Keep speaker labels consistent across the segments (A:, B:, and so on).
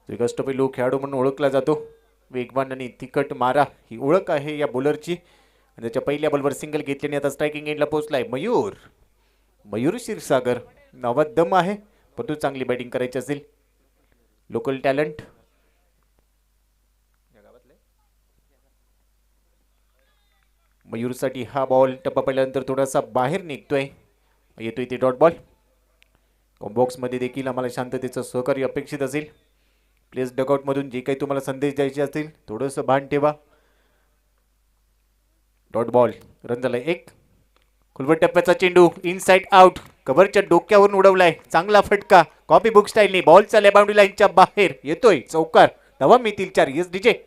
A: एक अष्टपैलू खेळाडू म्हणून ओळखला जातो. वेगवान आणि तिखट मारा ही ओळख आहे या बॉलरची. आणि त्याच्या पहिल्या बॉलवर सिंगल घेतल्याने आता स्ट्रायकिंग एंडला पोहोचलाय मयूर. मयूर क्षीरसागर नावात दम आहे, परंतु चांगली बॅटिंग करायची असेल. Local talent. मयूरसाठी हा बॉल टप्पा पडल्यानंतर थोडासा बाहेर निघतोय. येतोय ते डॉट बॉल. बॉक्समध्ये देखील आम्हाला शांततेचं सहकार्य अपेक्षित असेल. प्लेस डगआउटमधून जे काही तुम्हाला संदेश द्यायचे असतील थोडंसं भान ठेवा. Dot ball. रन झालाय एक. खुलवट टप्प्याचा चेंडू इनसाइड आउट. कव्हरच्या डोक्यावरून उडवलाय. चांगला फटका कॉपी बुक स्टाईलने. बॉल चालल्या बाउंड्री लाईनच्या बाहेर येतोय चौकार. धावा मिळतील 4. Yes DJ.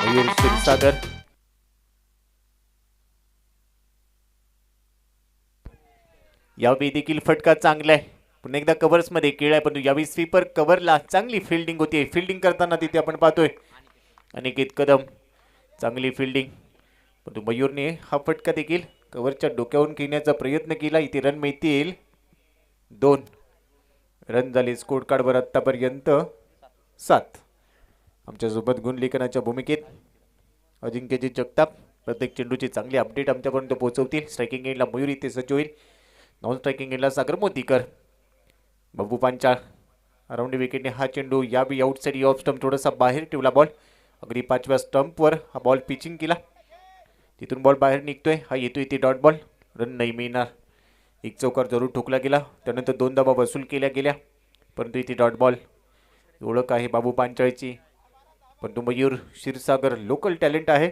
A: मयूर क्षीरसागर. यावेळी देखील फटका चांगला आहे. पुन्हा एकदा कव्हर्स मध्ये केळाय, परंतु यावेळी स्वीपर कव्हरला चांगली फिल्डिंग होती. फिल्डिंग करताना तिथे आपण पाहतोय अनिकेत कदम. चांगली फिल्डिंग, परंतु मयूरने हा फटका देखील कव्हरच्या डोक्यावरून खेळण्याचा प्रयत्न केला. इथे रन मिळतील 2. रन झाले स्कोर कार्डवर आतापर्यंत 7. आमच्यासोबत गुणलेखनाच्या भूमिकेत अजिंक्यजी जगताप. प्रत्येक चेंडूची चांगली अपडेट आमच्यापर्यंत पोहोचवतील. स्ट्रायकिंग एंडला मयूर इथे सज्ज होईल. नॉन स्ट्रायकिंग एंडला सागर मोतीकर. बाबू पांचाळ अराउंड विकेटने हा चेंडू यावेळी आउटसाइड ऑफ स्टंप थोडासा बाहेर ठेवला. बॉल अगदी 5व्या स्टंपवर हा बॉल पिचिंग केला. तिथून बॉल बाहेर निघतोय. हा येतोय इथे डॉट बॉल. रन नाही मिळणार. एक चौकार जरूर ठोकला गेला, त्यानंतर 2 धावा वसूल केल्या गेल्या, परंतु इथे डॉट बॉल. ओळख आहे बाबू पांचाळची, परंतु मयूर क्षीरसागर लोकल टॅलेंट आहे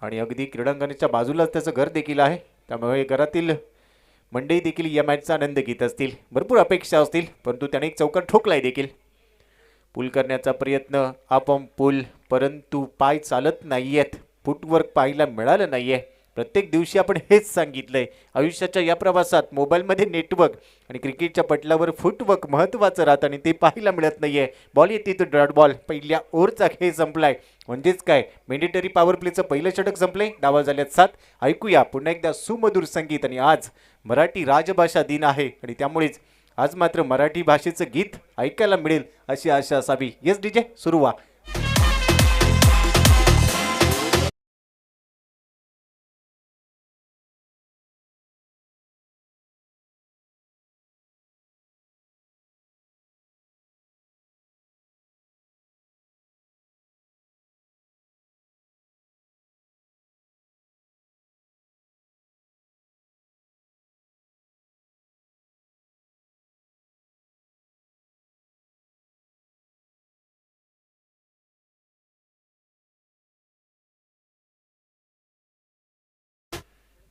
A: आणि अगदी क्रीडांगणाच्या बाजूलाच त्याचं घर देखील आहे. त्यामुळे घरातील मंडळी देखील या मॅचचा आनंद घेत असतील. भरपूर अपेक्षा असतील, परंतु त्याने एक चौकार ठोकलाय देखील. पूल करण्याचा प्रयत्न आपण पूल, परंतु पाय चालत नाहीयेत. फुटवर्क पाहायला मिळालं नाहीये. प्रत्येक दिवशी आपण हेच सांगितलंय. आयुष्याच्या या प्रवासात मोबाईलमध्ये नेटवर्क आणि क्रिकेटच्या पटलावर फुटवर्क महत्त्वाचं राहतं आणि ते पाहायला मिळत नाहीये. बॉल येते तो डॉट बॉल. पहिल्या ओव्हरचा खेळ संपलाय. म्हणजेच काय, मेंडेटरी पॉवर प्लेचं पहिलं षटक संपले. डावा झाल्यात 7. ऐकूया पुन्हा एकदा सुमधुर संगीत. आणि आज मराठी राजभाषा दिन आहे आणि त्यामुळेच आज मात्र मराठी भाषेचं गीत ऐकायला मिळेल अशी आशा असावी. येस डीजे, सुरू व्हा.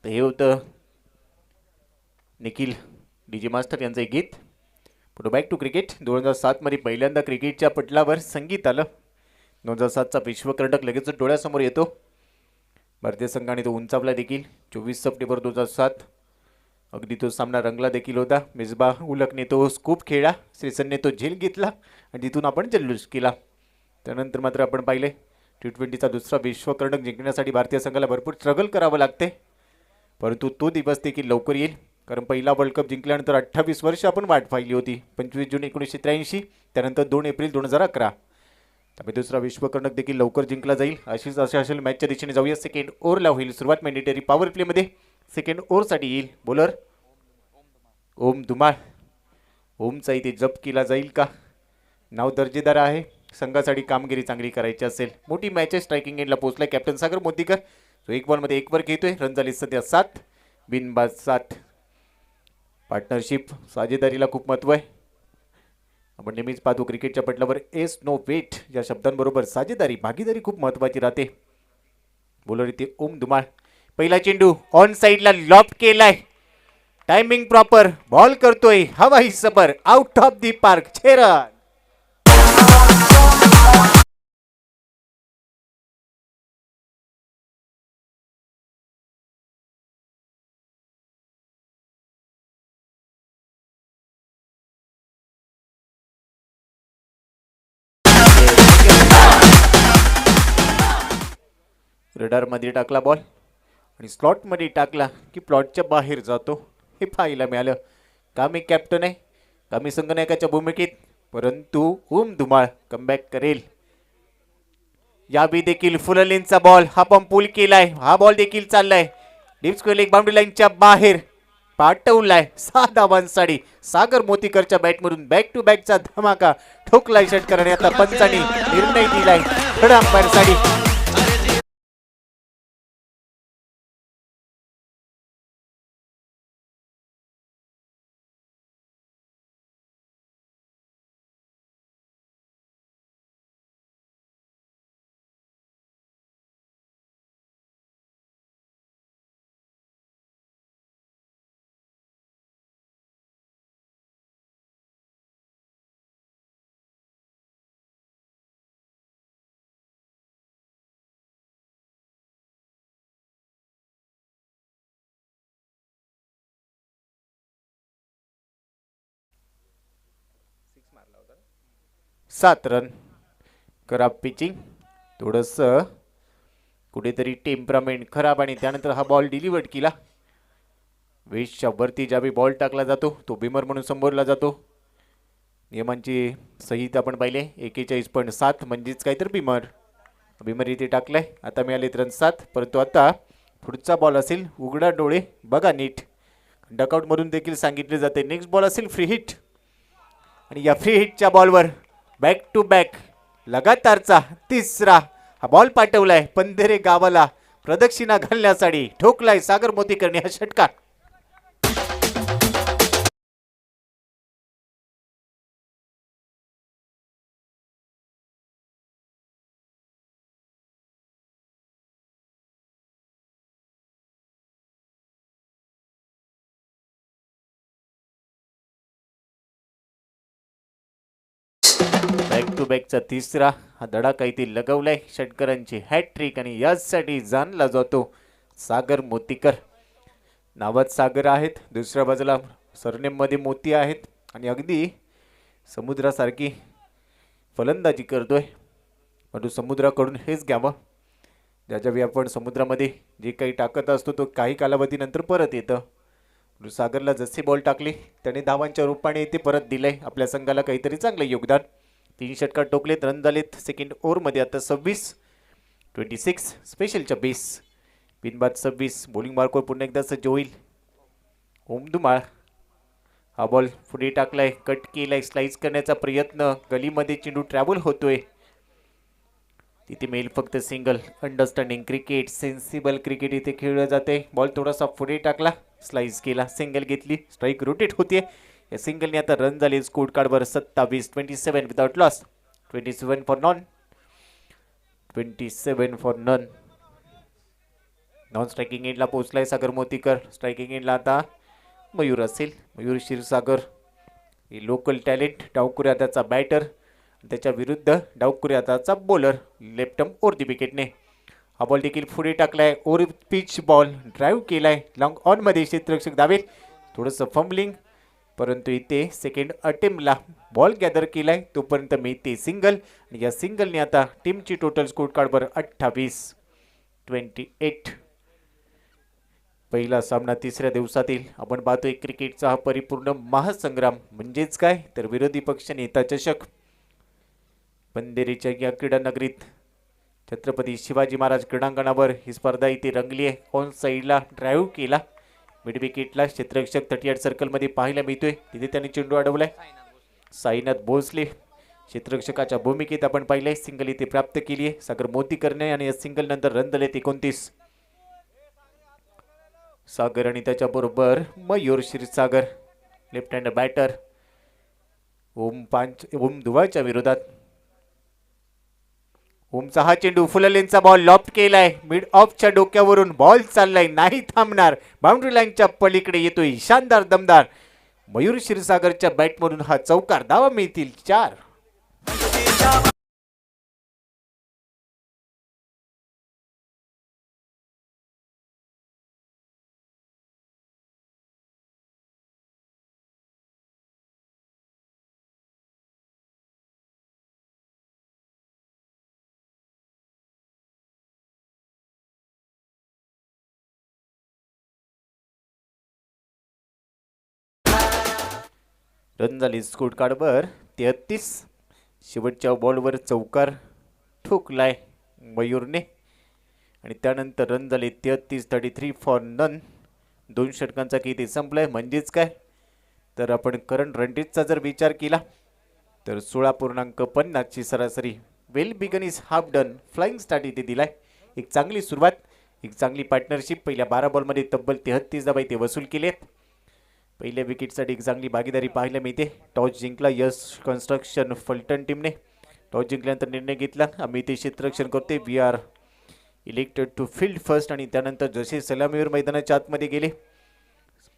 A: हे होतं निखिल डीजे मास्टर यांचं एक गीत. पुढे बॅक टू क्रिकेट. 2007 मध्ये पहिल्यांदा क्रिकेटच्या पटलावर संगीत आलं. 2007चा विश्वकर्णक लगेच डोळ्यासमोर येतो. भारतीय संघाने तो उंचावला देखील. 24 सप्टेंबर 2007 अगदी तो सामना रंगला देखील होता. मिसबा उलकने तो स्कूप खेळला, श्रीसनने तो झेल घेतला आणि तिथून आपण जल्लोष केला. त्यानंतर मात्र आपण पाहिले T20चा दुसरा विश्वकर्णक जिंकण्यासाठी भारतीय संघाला भरपूर स्ट्रगल करावं लागते, परंतु तो दिवस देखील लवकर येईल. कारण पहिला वर्ल्ड कप जिंकल्यानंतर 28 वर्ष आपण वाट पाहिली होती. 25 जून 1983, त्यानंतर 2 एप्रिल 2011. त्यामुळे दुसरा विश्वकर्णक देखील लवकर जिंकला जाईल अशीच आशा असेल. मॅचच्या दिशेने जाऊया. सेकंड ओव्हरला होईल सुरुवात. मॅन्डेटरी पॉवर प्लेमध्ये सेकंड ओव्हरसाठी येईल बॉलर ओम धुमाळ. ओमचा इथे जप केला जाईल का? नाव दर्जेदार आहे. संघासाठी कामगिरी चांगली करायची असेल. मोठी मॅच आहे. स्ट्रायकिंग एंडला पोहोचलाय कॅप्टन सागर मोतीकर. जो एक बॉलमध्ये 1 वर घेतोय. रन झाली सध्या 7. बिनबाद 7. पार्टनरशिप साजेदारीला खूप महत्व आहे. आपण नेहमीच पाहतो क्रिकेटच्या पटलावर एस नो वेट या शब्दांबरोबर साजेदारी, भागीदारी खूप महत्त्वाची राहते. बॉलर इथे ओम धुमाळ. पहिला चेंडू ऑन साइडला लॉफ्ट केलाय. Timing proper. बॉल करतोय हवाई सबर. Out of the park. 6 run. रडारमध्ये टाकला बॉल आणि स्लॉटमध्ये टाकला की प्लॉटच्या बाहेर जातो हे पाहायला मिळालं. कामी कॅप्टन आहे, कामी संगनायकाच्या भूमिकेत, परंतु ओम धुमाळ कमबॅक करेल. याबी देखील फुललेनचा बॉल हा पण पूल केलाय. हा बॉल देखील चाललाय डीप स्क्वेअर लेग बाउंड्री लाईनच्या बाहेर पाठवलाय. 6 धावांसाठी सागर मोतीकरच्या बॅटमधून बॅक टू बॅकचा धमाका ठोकलाय षटकार आणि आता पंचांनी निर्णय दिलाय थर्ड अंपायर साठी. सात रन. खराब पिचिंग, थोडस कुठेतरी टेम्परामेंट खराब आणि त्यानंतर हा बॉल डिलिव्हर्ड केला. वेस्टच्या वरती ज्यावेळी बॉल टाकला जातो तो बिमर म्हणून संबोधला जातो. नियमांची संहिता आपण पाहिले 41.7 म्हणजेच काय तर बिमर. बिमर इथे टाकलाय. आता मिळालेत रन 7, परंतु आता पुढचा बॉल असेल उघडा डोळे बघा नीट. डकआउट मधून देखील सांगितले जाते. नेक्स्ट बॉल असेल फ्री हिट आणि या फ्री हिटच्या बॉलवर बॅक टू बॅक लगातारचा तिसरा हा बॉल पाठवलाय पंधेरे गावाला प्रदक्षिणा घालण्यासाठी. ठोकलाय सागर मोतीकरने हा षटकार. बॅक टू बॅकचा तिसरा हा धडाका इथे लगवलाय. षटकरांची हॅट्रिक आणि यासाठी जाणला जातो सागर मोतीकर. नावात सागर आहेत, दुसऱ्या बाजूला सरनेम मध्ये मोती आहेत आणि अगदी समुद्रासारखी फलंदाजी करतोय. परंतु समुद्राकडून हेच घ्यावं. ज्यावेळी आपण समुद्रामध्ये जे काही टाकत असतो तो काही कालावधीनंतर परत येतं. सागरला जसे बॉल टाकले त्याने धावांच्या रूपाने इथे परत दिलंय आपल्या संघाला काहीतरी चांगलं योगदान. 3 षटकार टोकलेत, रन झालेत सेकंड ओव्हरमध्ये आता 26 स्पेशलच्या बेस. बिनबाद 26. बॉलिंग मार्कवर पुन्हा एकदा सज्ज होईल ओम धुमाळ. हा बॉल पुढे टाकलाय, कट केलाय, स्लाइस करण्याचा प्रयत्न, गलीमध्ये चेंडू ट्रॅव्हल होतोय. तिथे मेल फक्त single. Understanding cricket, sensible cricket इथे खेळलं जाते. बॉल थोडासा पुढे टाकला, स्लाइस केला, सिंगल घेतली, स्ट्राईक रोटेट होते. या सिंगलने आता रन झाले स्कोर कार्डवर 27 without loss. 27 for non. Non striking एंडला पोहोचलाय सागर मोतीकर. स्ट्रायकिंग एंडला आता मयूर असेल, मयूर क्षीरसागर. हे लोकल टॅलेंट, डावकुऱ्या त्याचा बॅटर, त्याच्या विरुद्ध डावकुऱ्या त्याचा बॉलर. लेफ्ट आर्म ओर दी विकेटने हा बॉल देखील पुढे टाकलाय. ओर पिच बॉल ड्राईव्ह केलाय लॉंग ऑन मध्ये. क्षेत्ररक्षक दावेल, थोडंसं फंबलिंग, परंतु इथे सेकंड अटेम्प्टला बॉल गॅदर केलाय तोपर्यंत मिळते सिंगल. आणि या सिंगलने आता टीमची टोटल स्कोर कार्डवर 28. पहिला सामना तिसऱ्या दिवसातील आपण पाहतोय क्रिकेटचा हा परिपूर्ण महासंग्राम. म्हणजेच काय तर विरोधी पक्ष नेता चषक. पंधेरीच्या या क्रीडा नगरीत छत्रपती शिवाजी महाराज क्रीडांगणावर ही स्पर्धा इथे रंगली आहे. ऑन साईडला ड्राईव्ह केला, मिड विकेटला क्षेत्ररक्षक 38 सर्कलमध्ये पाहायला मिळतोय. तिथे त्यांनी चेंडू अडवलाय. साईनाथ भोसले क्षेत्ररक्षकाच्या भूमिकेत आपण पाहिलंय. सिंगल इथे प्राप्त केली आहे सागर मोतीकरने आणि या सिंगल नंतर रन झाले 29. सागर आणि त्याच्याबरोबर Mayur Kshirsagar left hand batter. Om धुमाळच्या विरोधात. ओमचा हा चेंडू फुललेनचा बॉल लॉफ्ट केलाय मिड ऑफच्या डोक्यावरून. बॉल चाललाय, नाही थांबणार, बाउंड्री लाईनच्या पलीकडे येतोय. शानदार दमदार मयूर क्षीरसागरच्या बॅटमधून हा चौकार. धावा मिळतील 4. रन झाली स्कोर कार्डवर 33. शेवटच्या बॉलवर चौकार ठोकलाय मयूरने आणि त्यानंतर रन झाले 33. 33 फॉर नन. 2 षटकांचा किती संपलाय म्हणजेच काय तर आपण करंट रन रेटचा जर विचार केला तर 16.50 ची सरासरी. Well begun is half done. Flying start इथे दिलाय. एक चांगली सुरुवात, एक चांगली पार्टनरशिप. पहिल्या 12 बॉलमध्ये तब्बल 33 धावा इथे वसूल केलेत. पहिल्या विकेटसाठी एक चांगली भागीदारी पाहायला मिळते. टॉस जिंकला यश कन्स्ट्रक्शन फलटण टीमने. टॉस जिंकल्यानंतर निर्णय घेतला आम्ही इथे क्षेत्ररक्षण करते. We are elected to field first. आणि त्यानंतर जसे सलामीवर मैदानाच्या आतमध्ये गेले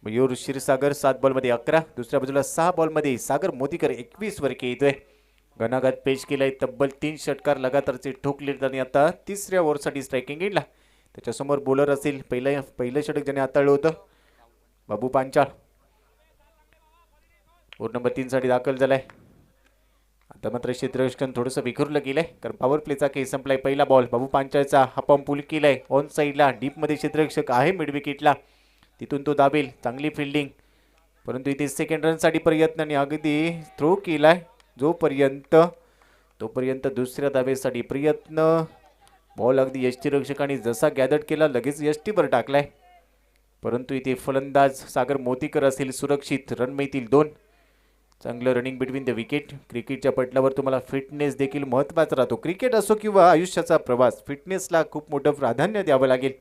A: मयूर क्षीरसागर 7 बॉलमध्ये 11. दुसऱ्या बाजूला 6 बॉलमध्ये सागर मोतीकर 21 वर येतोय. घणाघात पेश केलाय. तब्बल 3 षटकार लगातारचे ठोकले आणि आता तिसऱ्या ओव्हरसाठी स्ट्रायकिंग एंडला. त्याच्यासमोर बॉलर असेल. पहिलं षटक ज्याने हाताळलं होतं बाबू पांचाळ. ओव्हर नंबर 3 साठी दाखल झालाय. आता मात्र क्षेत्ररक्षण थोडंसं विखुरलं गेलंय कारण पॉवर प्लेचा केस संपलाय. पहिला बॉल बाबू पांचाळचा हा पंप पुल केलाय ऑन साईडला. डीपमध्ये क्षेत्ररक्षक आहे मिड विकेटला. तिथून तो दाबेल. चांगली फिल्डिंग परंतु इथे सेकंड रनसाठी प्रयत्न आणि अगदी थ्रो केलाय तोपर्यंत दुसऱ्या धावेसाठी प्रयत्न. बॉल अगदी यष्टीरक्षकांनी जसा गॅदर केला लगेच यष्टीवर टाकलाय परंतु इथे फलंदाज सागर मोतीकर असेल सुरक्षित. रन मिळतील 2. चांगलं रनिंग बिटवीन द विकेट. क्रिकेटच्या पटलावर तुम्हाला फिटनेस देखील महत्त्वाचा राहतो. क्रिकेट असो किंवा आयुष्याचा प्रवास, फिटनेसला खूप मोठं प्राधान्य द्यावं लागेल.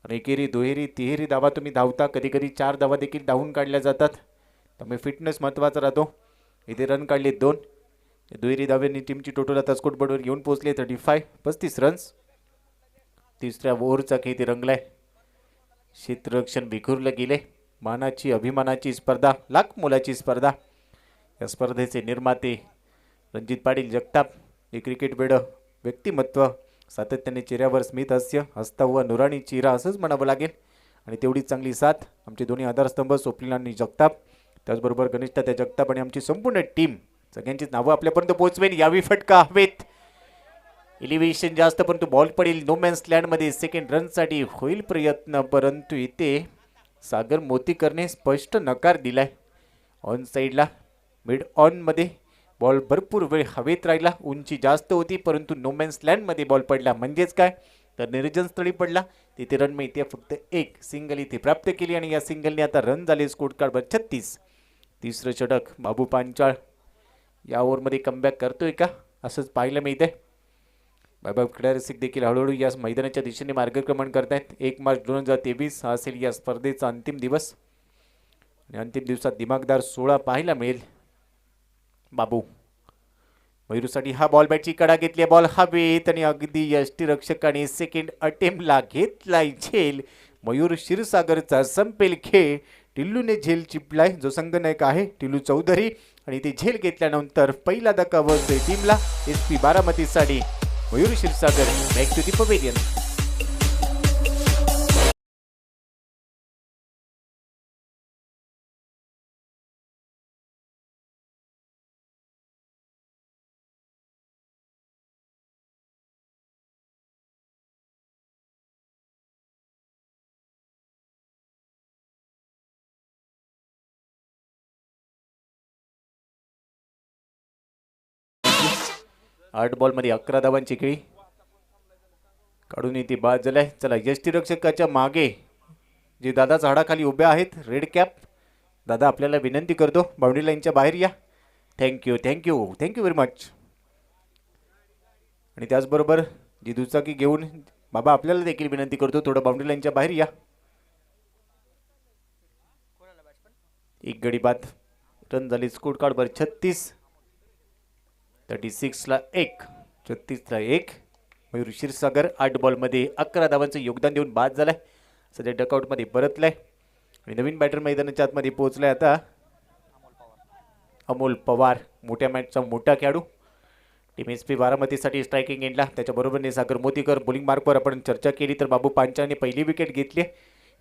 A: एकेरी दुहेरी तिहेरी धावा तुम्ही धावता, कधी कधी 4 धावा देखील धावून काढल्या जातात. त्यामुळे फिटनेस महत्त्वाचा राहतो. इथे रन काढले 2. दुहेरी धाव्यांनी टीमची टोटल आता स्कोरबोर्डवर येऊन पोहोचले 35 रन्स. तिसऱ्या ओव्हरचा खेळ रंगलाय. क्षेत्ररक्षण विखुरलं गेले. मानाची अभिमानाची स्पर्धा, लाख मोलाची स्पर्धा. या स्पर्धेचे निर्माते रणजित पाटील जगताप. हे क्रिकेट वेड व्यक्तिमत्व. सातत्याने चेहऱ्यावर स्मित हास्य, हसता हुआ नुरानी चेहरा असंच म्हणावं लागेल. आणि तेवढीच चांगली साथ आमचे दोन्ही आधारस्तंभ स्वप्नील आणि जगताप. त्याचबरोबर गणेश त्या जगताप आणि आमची संपूर्ण टीम सगळ्यांचीच नावं आपल्यापर्यंत पोहोचवेल. यावी फटका हवेत. इलिव्हेशन जास्त परंतु बॉल पडेल नो मॅन्स लँडमध्ये. सेकंड रनसाठी होईल प्रयत्न परंतु इथे सागर मोतीकरने स्पष्ट नकार दिलाय. ऑन साईडला मिड ऑनमध्ये बॉल भरपूर वेळ हवेत राहिला. उंची जास्त होती परंतु नो मॅन्स लँडमध्ये बॉल पडला म्हणजेच काय तर निर्जन स्थळी पडला. तिथे रन मिळते फक्त 1. सिंगल इथे प्राप्त केली आणि या सिंगलने आता रन झाले स्कोर कार्डवर 36. तिसरं षटक बाबू पांचाळ या ओव्हरमध्ये कमबॅक करतोय का असंच पाहायला मिळतंय. बाबा क्रीडारसिक देखील हळूहळू या मैदानाच्या दिशेने मार्गक्रमण करतायत. 1 मार्च 2023 हा असेल या स्पर्धेचा अंतिम दिवस आणि अंतिम दिवसात दिमागदार 16 पाहायला मिळेल. बाबू मयूरसाठी हा बॉल बॅटची कडा घेतली. बॉल हवेत आणि अगदी यष्टीरक्षकाने सेकंड अटेम्प्टला घेतलाय झेल. मयूर क्षीरसागरचा संपेल खेळ. टिल्लूने झेल चिपलाय. जो संघनायक आहे टिल्लू चौधरी आणि ते झेल घेतल्यानंतर पहिला धक्का बसतोय टीमला. SP बारामतीसाठी Mayur Kshirsagar back to the pavilion. आठ बॉलमध्ये 11 धावांची खेळी काढून येते बाद झालाय. चला यष्टीरक्षकाच्या मागे जे दादा झाडाखाली उभे आहेत रेड कॅप दादा आपल्याला विनंती करतो बाउंड्री लाईनच्या बाहेर या. Thank you very much. आणि त्याचबरोबर जी दुचाकी घेऊन बाबा आपल्याला देखील विनंती करतो थोडं बाउंड्री लाईनच्या बाहेर या. एक गडी बाद. रन झाली स्कोर कार्डवर 36. 36 ला 1. 36 ला 1. मयूर क्षीरसागर 8 बॉलमध्ये 11 धावांचं योगदान देऊन बाद झालाय. सध्या डकआउटमध्ये परतलाय आणि नवीन बॅटर मैदानाच्या आतमध्ये पोहोचलाय आता अमोल पवार. मोठ्या मॅचचा मोठा खेळाडू. टीम SP बारामतीसाठी स्ट्रायकिंग एंडला. त्याच्याबरोबरने सागर मोतीकर. बॉलिंग मार्कवर आपण चर्चा केली तर बाबू पांचाळने पहिली विकेट घेतली.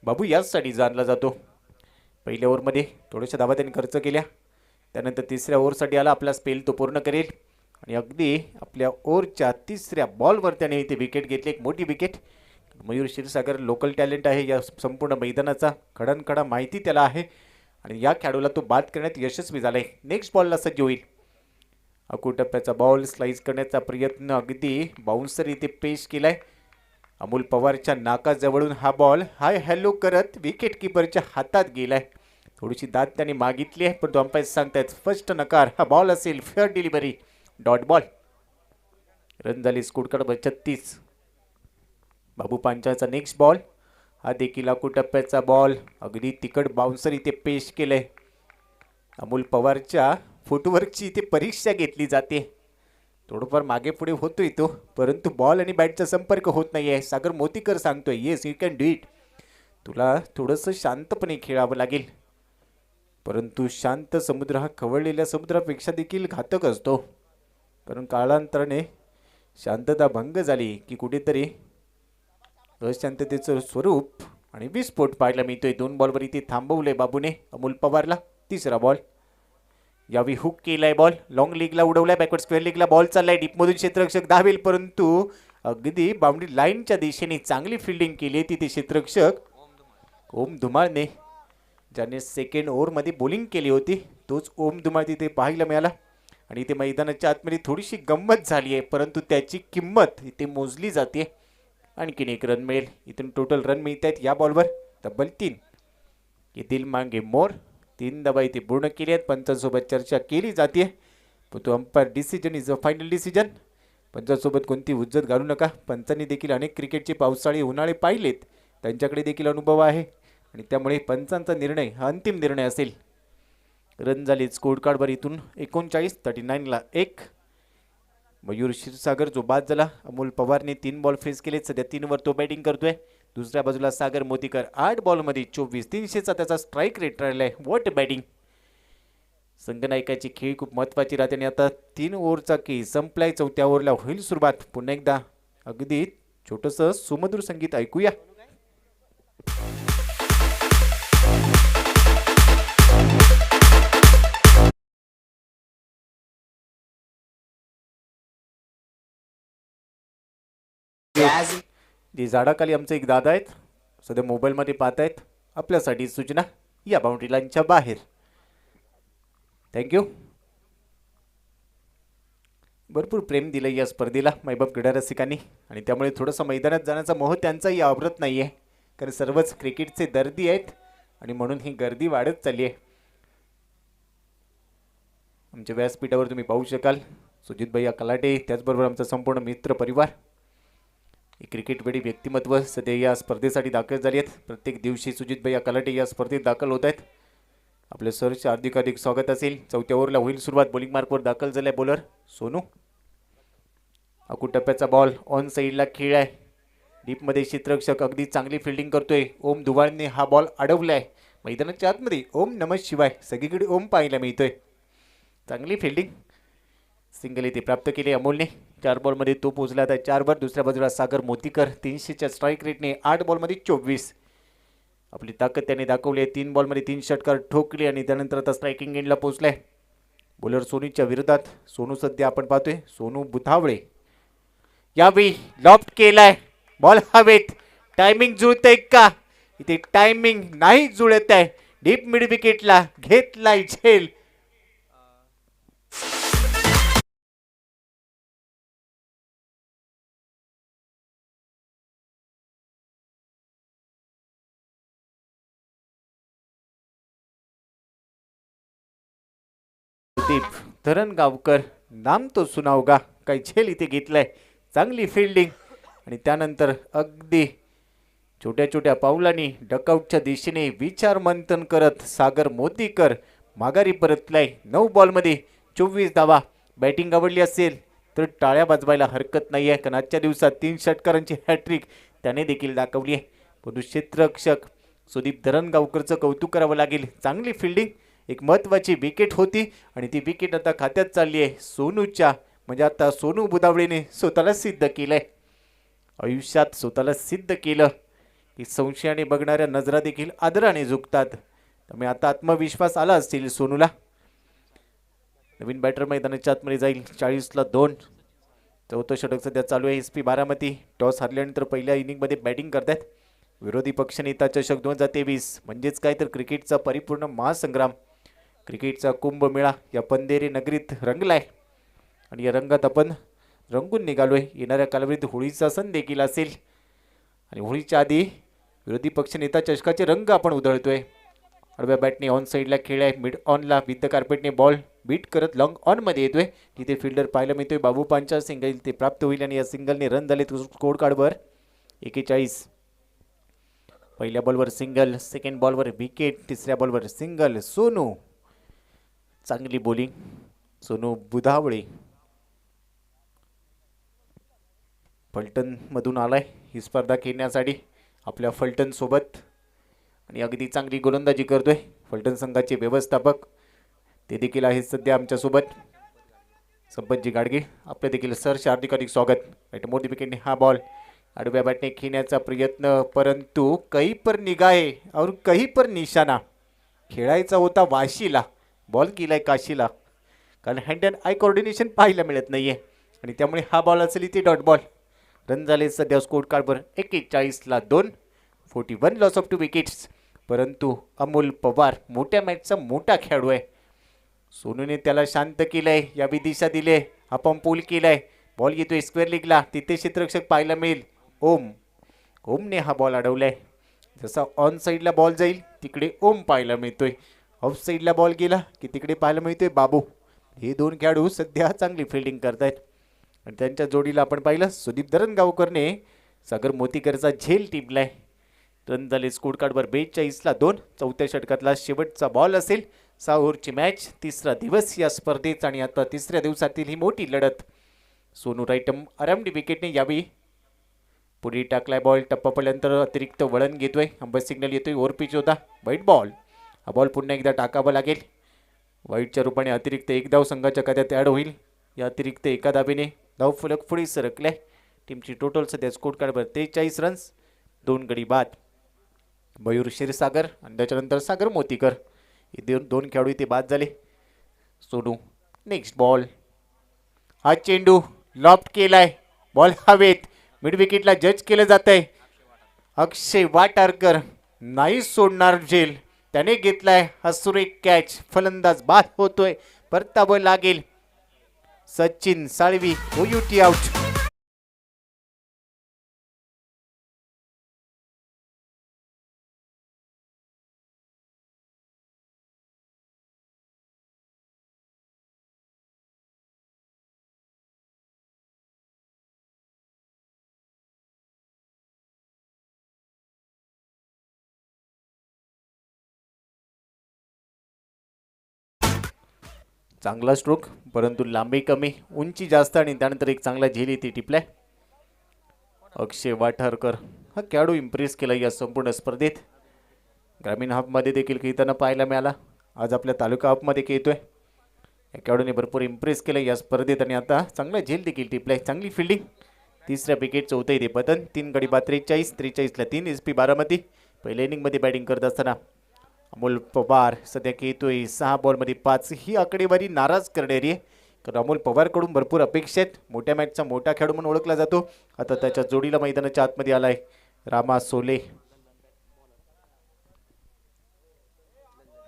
A: बाबू याचसाठी जाणला जातो. पहिल्या ओव्हरमध्ये थोड्याशा धावा त्यांनी खर्च केल्या. त्यानंतर तिसऱ्या ओव्हरसाठी आला. आपला स्पेल तो पूर्ण करेल आणि अगदी आपल्या ओव्हरच्या तिसऱ्या बॉलवर त्याने इथे विकेट घेतली. एक मोठी wicket. Mayur Kshirsagar local talent आहे या संपूर्ण मैदानाचा. खडानखडा माहिती त्याला आहे आणि या खेळाडूला तो बाद करण्यात यशस्वी झालाय. नेक्स्ट बॉलला सज्ज होईल. अकुटप्प्याचा बॉल स्लाइस करण्याचा प्रयत्न अगदी बाउन्सर इथे पेश केलाय. अमोल पवारच्या नाकाजवळून हा बॉल हाय हॅलो करत विकेट किपरच्या हातात गेलाय. थोडीशी दाद त्याने मागितली आहे, पण अंपायर सांगतायत फर्स्ट नकार. हा बॉल असेल fair delivery, dot ball. Run झाली स्कोर कार्ड 36. बाबू पांचाळचा नेक्स्ट बॉल. हा देखील अकुटप्प्याचा बॉल अगदी तिकड बाउन्सर इथे पेश केलंय. अमोल पवारच्या फुटवर्कची इथे परीक्षा घेतली जाते. थोडंफार मागे पुढे होतोय तो, परंतु बॉल आणि बॅटचा संपर्क होत नाहीये. सागर मोतीकर सांगतोय yes you can do it. तुला थोडंसं शांतपणे खेळावं लागेल, परंतु शांत समुद्र हा खवळलेल्या समुद्रापेक्षा देखील घातक असतो. कारण कालांतराने शांतता भंग झाली की कुठेतरी अशांततेचं स्वरूप आणि विस्फोट पाहायला मिळतोय. 2 बॉलवर इथे थांबवले बाबूने अमोल पवारला. तिसरा बॉल. यावी हुक केलाय बॉल, लॉंग लीगला उडवलाय, बॅकवर्ड स्क्वेअर लीगला बॉल चाललाय. डीपमधून क्षेत्ररक्षक धावेल, परंतु अगदी बाउंड्री लाईनच्या दिशेने चांगली फिल्डिंग केली तिथे क्षेत्ररक्षक ओम धुमाळने, ज्याने सेकंड ओव्हरमध्ये बॉलिंग केली होती. तोच ओम धुमाळ तिथे पाहायला मिळाला. आणि इथे मैदानाच्या आतमध्ये थोडीशी गंमत झाली आहे, परंतु त्याची किंमत इथे मोजली जाते. आणखीन एक रन मिळेल. इथून टोटल रन मिळत आहेत या बॉलवर तब्बल 3. येथील मागे मोर 3 धावा इथे पूर्ण केली आहेत. पंचांसोबत चर्चा केली जाते, पण तो umpire decision is a final decision. पंचांसोबत कोणती उज्जत घालू नका. पंचांनी देखील अनेक क्रिकेटचे पावसाळे उन्हाळे पाहिलेत, त्यांच्याकडे देखील अनुभव आहे आणि त्यामुळे पंचांचा निर्णय हा अंतिम निर्णय असेल. रन झाले स्कोर कार्डवर इथून 39. 39ला 1. मयूर क्षीरसागर जो बाद झाला. अमोल पवारने 3 बॉल फेस केले. सध्या 3 वर तो बॅटिंग करतोय. दुसऱ्या बाजूला सागर मोतीकर 8 बॉलमध्ये 24. 300चा त्याचा स्ट्राईक रेट राहिलाय. What batting. संघनायकाची खेळी खूप महत्त्वाची राहते आणि आता 3 ओव्हरचा की संपलाय. 4थ्या ओव्हरला होईल सुरुवात. पुन्हा एकदा अगदी छोटंसं सुमधुर संगीत ऐकूया. जी झाडाखाली आमचे एक दादा आहेत, सध्या मोबाईलमध्ये पाहत आहेत. आपल्यासाठी सूचना या बाउंड्री लाईनच्या बाहेर. थँक्यू. भरपूर प्रेम दिलं या स्पर्धेला मैबाब क्रीडा रसिकांनी, आणि त्यामुळे थोडंसं मैदानात जाण्याचा मोह त्यांचाही आवरत नाही आहे. कारण सर्वच क्रिकेटचे दर्दी आहेत आणि म्हणून ही गर्दी वाढत चालली आहे. आमच्या व्यासपीठावर तुम्ही पाहू शकाल सुजित भैया कलाटे, त्याचबरोबर आमचा संपूर्ण मित्र परिवार. क्रिकेटवेडी व्यक्तिमत्व सध्या या स्पर्धेसाठी दाखल झाली आहेत. प्रत्येक दिवशी सुजित भैया कलाटे या स्पर्धेत दाखल होत आहेत. आपले सरचे हार्दिक स्वागत असेल. 4थ्या ओव्हरला होईल सुरुवात. बॉलिंग मार्कवर दाखल झालाय बॉलर सोनू. अकुटप्प्याचा बॉल ऑन साईडला खेळ आहे. डीपमध्ये क्षेत्ररक्षक अगदी चांगली फिल्डिंग करतोय. ओम धुवाळने हा बॉल अडवलाय मैदानाच्या आतमध्ये. ओम नमः शिवाय सगळीकडे ओम पाहायला मिळतोय. चांगली फिल्डिंग. सिंगल इथे प्राप्त केले अमोलने. 4 बॉलमध्ये तो पोहोचला आता 4 वर. दुसऱ्या बाजूला सागर मोतीकर 300च्या स्ट्राईक रेटने 8 बॉलमध्ये 24. आपली ताकद त्याने दाखवली आहे. 3 बॉलमध्ये 3 षटकार ठोकले आणि त्यानंतर आता स्ट्रायकिंग एंडला पोहोचलाय. बॉलर सोनूच्या विरोधात. सोनू सध्या आपण पाहतोय सोनू बुधावळे. यावेळी लॉफ्ट केलाय बॉल हवेत. टायमिंग जुळतंय का? इथे टायमिंग नाही जुळत आहे. डीप मिड विकेटला घेतलाय झेल. धरणगावकर नाम तो सुनावगा. काही झेल इथे घेतलाय. चांगली फिल्डिंग आणि त्यानंतर अगदी छोट्या छोट्या पावलांनी डकआउटच्या दिशेने विचार मंथन करत सागर मोतीकर माघारी परतलाय. 9 बॉलमध्ये 24 धावा. बॅटिंग आवडली असेल तर टाळ्या वाजवायला हरकत नाही आहे, कारण आजच्या दिवसात 3 षटकारांची हॅट्रिक त्याने देखील दाखवली आहे. परंतु क्षेत्ररक्षक सुदीप धरणगावकरचं कौतुक करावं लागेल. चांगली फिल्डिंग. एक महत्त्वाची विकेट होती आणि ती विकेट आता खात्यात चालली आहे सोनूच्या. म्हणजे आता सोनू बुधावळेने स्वतःला सिद्ध केलंय. आयुष्यात स्वतःला सिद्ध केलं की संशयाने बघणाऱ्या नजरा देखील आदराने झुकतात. त्यामुळे आता आत्मविश्वास आला असेल सोनूला. नवीन बॅटर मैदानाच्या आतमध्ये जाईल. 40ला 2. 4थं षटक सध्या चालू आहे. SP बारामती टॉस हरल्यानंतर पहिल्या इनिंगमध्ये बॅटिंग करतात. विरोधी पक्षनेता चषक 2023 म्हणजेच काय तर क्रिकेटचा परिपूर्ण महासंग्राम, क्रिकेटचा कुंभमेळा या पंधेरी नगरीत रंगलाय आणि या रंगात आपण रंगून निघालोय. येणाऱ्या कालावधीत होळीचा सण देखील असेल आणि होळीच्या आधी विरोधी पक्षनेता चषकाचे रंग आपण उधळतोय. आडव्या बॅटने ऑन साईडला खेळ आहे, मिड ऑनला विथ द कार्पेटने बॉल बीट करत लॉंग ऑनमध्ये येतोय. तिथे फिल्डर पाहायला मिळतोय बाबू पांचा, सिंगल ते प्राप्त होईल आणि या सिंगलने रन झाले स्कोर कार्डवर 41. पहिल्या बॉलवर सिंगल, सेकंड बॉलवर विकेट, तिसऱ्या बॉलवर सिंगल. सोनू चांगली बॉलिंग, सोनू बुधावळे फलटण मधून आलाय ही स्पर्धा खेळण्यासाठी आपल्या फलटण सोबत आणि अगदी चांगली गोलंदाजी करतोय. फलटण संघाचे व्यवस्थापक ते देखील आहेत सध्या आमच्यासोबत, संपतजी गाडगे. आपले देखील सर हार्दिक स्वागत. राईट मोदी विकेटने हा बॉल आडव्या बॅटने खेळण्याचा प्रयत्न, परंतु कहीं पर निगाहे और कहीं पर निशाणा. खेळायचा होता वाशीला, बॉल केलाय काशीला, कारण हँड अँड आय कोऑर्डिनेशन पाहायला मिळत नाहीये आणि त्यामुळे हा बॉल असेल इथे डॉट बॉल. रन झाले सध्या स्कोर कार्डवर 41ला 2, 41 लॉस ऑफ 2 विकेट्स. परंतु अमोल पवार मोठ्या मॅचचा मोठा खेळाडू आहे. सोनूने त्याला शांत केलंय, यावी दिशा दिले, हा पंपूल केलाय, बॉल येतोय स्क्वेअर लीगला, तिथे क्षेत्ररक्षक पाहायला मिळेल ओमने हा बॉल अडवलाय. जसा ऑन साईडला बॉल जाईल तिकडे ओम पाहायला मिळतोय, ऑफ साईडला बॉल गेला की तिकडे पाहायला मिळतोय बाबू. हे दोन खेळाडू सध्या चांगली फिल्डिंग करतायत आणि त्यांच्या जोडीला आपण पाहिलं सुदीप धरणगावकरने सागर मोतीकरचा झेल टिपलाय. रन झाले स्कोर कार्डवर 42ला 2. चौथ्या षटकातला शेवटचा बॉल असेल. 6 ओव्हरची मॅच, तिसरा दिवस या स्पर्धेत आणि आता तिसऱ्या दिवसातील ही मोठी लढत. सोनू राईटम आरामडी विकेटने यावी पुढे टाकलाय बॉल, टप्पा पडल्यानंतर अतिरिक्त वळण घेतोय, अंबस सिग्नल येतोय, ओव्हर पिच होता, वाईट बॉल. हा बॉल पुन्हा एकदा टाकावा लागेल. वाईटच्या रूपाने अतिरिक्त एक धाव संघाच्या खात्यात ॲड होईल. या अतिरिक्त एका धावेने धाव फलक पुढे सरकलाय. टीमची टोटल सध्या स्कोर कार्डवर 43 रन्स, 2 गडी बाद. मयूर क्षीरसागर आणि त्याच्यानंतर सागर मोतीकर हे दोन खेळाडू इथे बाद झाले. सोनू नेक्स्ट बॉल, हा चेंडू लॉफ्ट केलाय, बॉल हवेत, मिड विकेटला जज केलं जात आहे. अक्षय वाटारकर नाही सोडणार झेल, त्याने घेतलाय हा सुरेख कॅच, फलंदाज बाद होतोय, परतावं लागेल. Sachin Salvi OUT out. चांगला स्ट्रोक, परंतु लांबी कमी, उंची जास्त आणि त्यानंतर एक चांगला झेल इथे टिपलाय. अक्षय वाठारकर हा खेळाडू इम्प्रेस केला या संपूर्ण स्पर्धेत. ग्रामीण हबमध्ये देखील खेळताना पाहायला मिळाला, आज आपल्या तालुका हबमध्ये खेळतोय. या खेळाडूने भरपूर इम्प्रेस केलं या स्पर्धेत आणि आता चांगला झेल देखील टिपलाय. चांगली फिल्डिंग, तिसऱ्या विकेटचं होतं इथे पतन. 3 गडी बाद, 43ला 3. SP बारामती. पहिल्या इनिंगमध्ये बॅटिंग करत असताना अमोल पवार सध्या खेळतोय 6 बॉलमध्ये 5. ही आकडेवारी नाराज करणारी आहे, कारण अमोल पवारकडून भरपूर अपेक्षा आहेत. मोठ्या मॅचचा मोठा खेळाडू म्हणून ओळखला जातो. आता त्याच्या जोडीला मैदानाच्या आतमध्ये आलाय रामा सोले.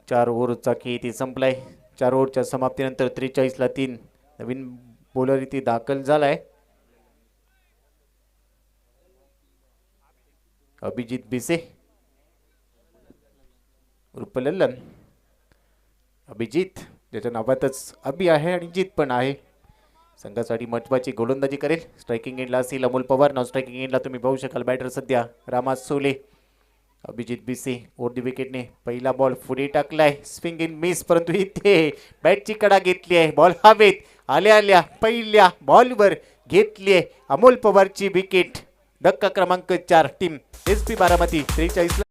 A: 4 ओव्हरचा खेळ इथे संपलाय. 4 ओव्हरच्या समाप्तीनंतर 43ला 3. नवीन बॉलर इथे दाखल झालाय, अभिजित बिसे उर्फ लल्लन. अभिजित ज्याच्या नावातच अभि आहे आणि जीत पण आहे, संघासाठी महत्वाची गोलंदाजी करेल. स्ट्रायकिंग एंडला असेल अमोल पवार, नॉन स्ट्रायकिंग एंडला तुम्ही पाहू शकाल बॅटर सध्या रामा सोले. अभिजित बिसे ओव्हर दी विकेटने पहिला बॉल पुढे टाकलाय, स्विंग इन मिस, परंतु इथे बॅटची कडा घेतली आहे, बॉल हवेत, आल्या पहिल्या बॉलवर घेतली आहे अमोल पवारची विकेट. धक्का क्रमांक 4. Team SP Baramati 43.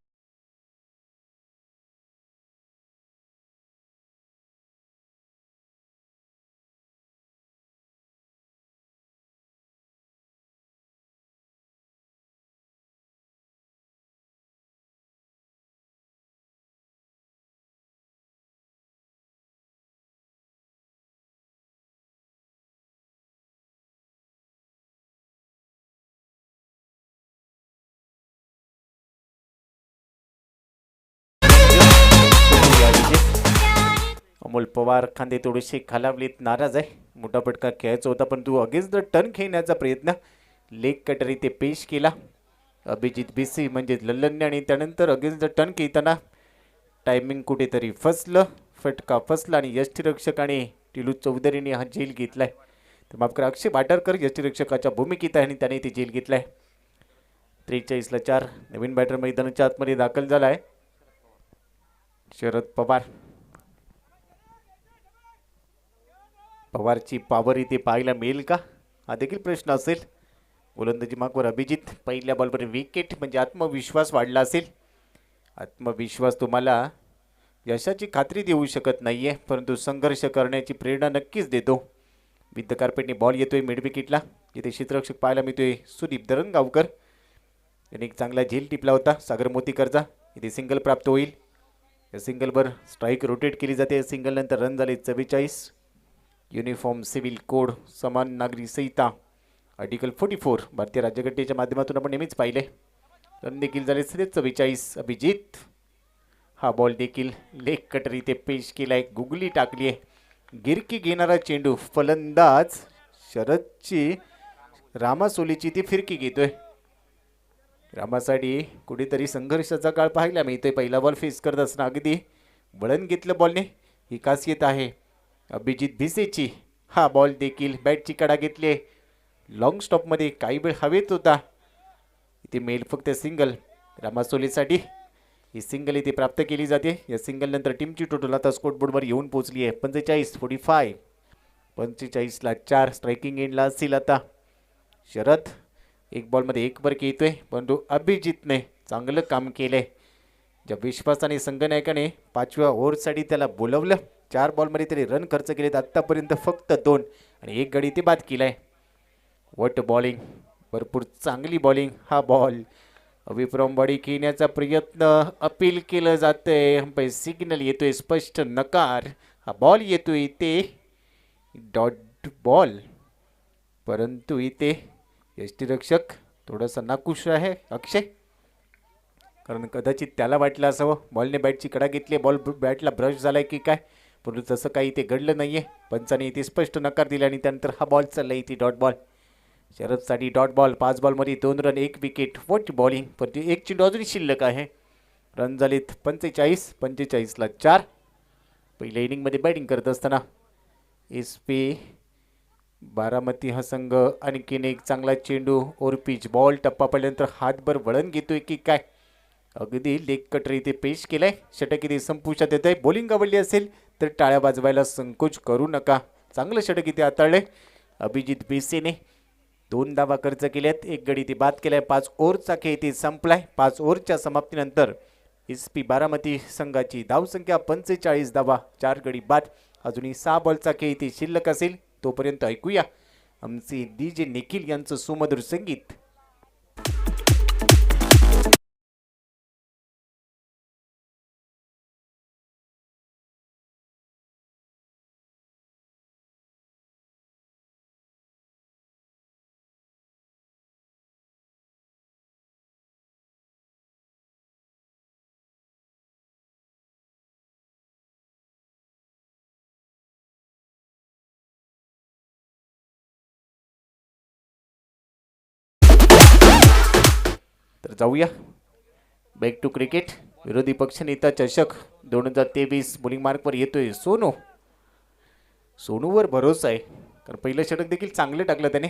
A: अमोल पवार खांदे थोडेसे खालावलेत, नाराज आहे. मोठा फटका खेळायचा होता पण तू अगेन्स्ट द टर्न खेळण्याचा प्रयत्न लेग कटर इथे पेश केला. अभिजित बिसी म्हणजे लल्लनने आणि त्यानंतर अगेन्स्ट द टर्न खेळताना टायमिंग कुठेतरी फसलं, फटका फसला आणि यष्टीरक्षकाने टिलू चौधरीने हा झेल घेतलाय. तर माफ करा, अक्षय भाटारकर यष्टीरक्षकाच्या भूमिकेत आहे आणि त्याने ते झेल घेतलाय. 43ला 4. नवीन बॅटर मैदानाच्या आतमध्ये दाखल झाला आहे शरद पवार. पवारची पॉवर इथे पाहायला मिळेल का हा देखील प्रश्न असेल. गोलंदाजी मागवर अभिजित, पहिल्या बॉलवर विकेट म्हणजे आत्मविश्वास वाढला असेल. आत्मविश्वास तुम्हाला यशाची खात्री देऊ शकत नाहीये परंतु संघर्ष करण्याची प्रेरणा नक्कीच देतो. विद्य कार्पेटने बॉल येतोय मिड विकेटला, जिथे क्षेत्ररक्षक पाहायला मिळतोय सुदीप दरंगावकर. त्याने एक चांगला झेल टिपला होता सागर मोतीकरचा. इथे सिंगल प्राप्त होईल. या सिंगलवर स्ट्राईक रोटेट केली जाते. सिंगल नंतर रन झाले 44. युनिफॉर्म सिव्हिल कोड समान नागरी संहिता आर्टिकल 44 भारतीय राज्यघटनेच्या माध्यमातून आपण नेहमीच पाहिले. रन देखील झाले 44. अभिजित हा बॉल देखील लेग कटर इथे पेश केलाय, गुगली टाकली आहे. गिरकी घेणारा चेंडू फलंदाज शरदची रामासोलीची ती फिरकी घेतोय. रामासाठी कुठेतरी संघर्षाचा काळ पाहायला मिळतोय. पहिला बॉल फेस करत असताना अगदी वळण घेतलं बॉलने, ही खासियत आहे अभिजित भिसेची. हा बॉल देखील बॅटची कडा घेतली, लॉंग स्टॉपमध्ये काही वेळ हवेत होता. इथे मेल फक्त सिंगल रामासोलीसाठी. ही सिंगल इथे प्राप्त केली जाते. या सिंगल नंतर टीमची टोटल आता स्कोरबोर्डवर येऊन पोहोचली आहे 45-45. 45ला 4. स्ट्रायकिंग एंडला असेल आता शरद. एक बॉलमध्ये एक वर येतोय परंतु अभिजितने चांगलं काम केलंय. ज्या विश्वासाने संघनायकाने 5व्या ओव्हरसाठी त्याला बोलवलं, 4 बॉलमध्ये तरी रन खर्च केलेत आत्तापर्यंत फक्त 2 आणि एक गडी ते बाद केलाय. वट बॉलिंग, भरपूर चांगली बॉलिंग. हा बॉल अविफ्रॉम बॉडी खेळण्याचा प्रयत्न अपील केलं जातंय. अंपायर सिग्नल येतोय, स्पष्ट नकार. हा बॉल येतोय इथे डॉट बॉल, परंतु इथे यष्टीरक्षक थोडासा नाखुश आहे अक्षय, कारण कदाचित त्याला वाटलं असावं बॉलने बॅटची कडा घेतली, बॉल बॅटला ब्रश झालाय की काय, परंतु तसं काही इथे घडलं नाहीये. पंचाने इथे स्पष्ट नकार दिला आणि त्यानंतर हा बॉल चालला इथे डॉट बॉल. शरदसाठी डॉट बॉल. 5 बॉलमध्ये 2 रन 1 विकेट. वट बॉलिंग, परंतु एक चेंडू अजूनही शिल्लक आहे. रन झालेत 45. 45ला 4. पहिल्या इनिंगमध्ये बॅटिंग करत असताना SP बारामती हा संघ आणखीन एक चांगला चेंडू ओरपीच बॉल टप्पा पडल्यानंतर हातभर वळण घेतोय की काय, अगदी लेग कटर इथे पेश केलाय. षटक इथे संपुष्टात येत आहे. बॉलिंग आवडली असेल तर टाळ्या वाजवायला संकोच करू नका. चांगलं षटक इथे हाताळलंय अभिजित बिसेने. 2 धावा खर्च केल्यात, एक गडी इथे बाद केलाय. 5 ओव्हरचा खेळ इथे संपलाय. 5 ओव्हरच्या समाप्तीनंतर SP बारामती संघाची धावसंख्या 45 धावा, 4 गडी बाद. अजूनही 6 बॉलचा खेळ इथे शिल्लक असेल. तोपर्यंत ऐकूया आमचे DJ निखिल यांचं सुमधुर संगीत. तर जाऊया बॅक टू क्रिकेट. विरोधी पक्षनेता चषक 2023 बॉलिंग मार्कवर येतोय सोनू. सोनूवर भरोसा आहे, कारण पहिलं षटक देखील चांगलं टाकलं त्याने.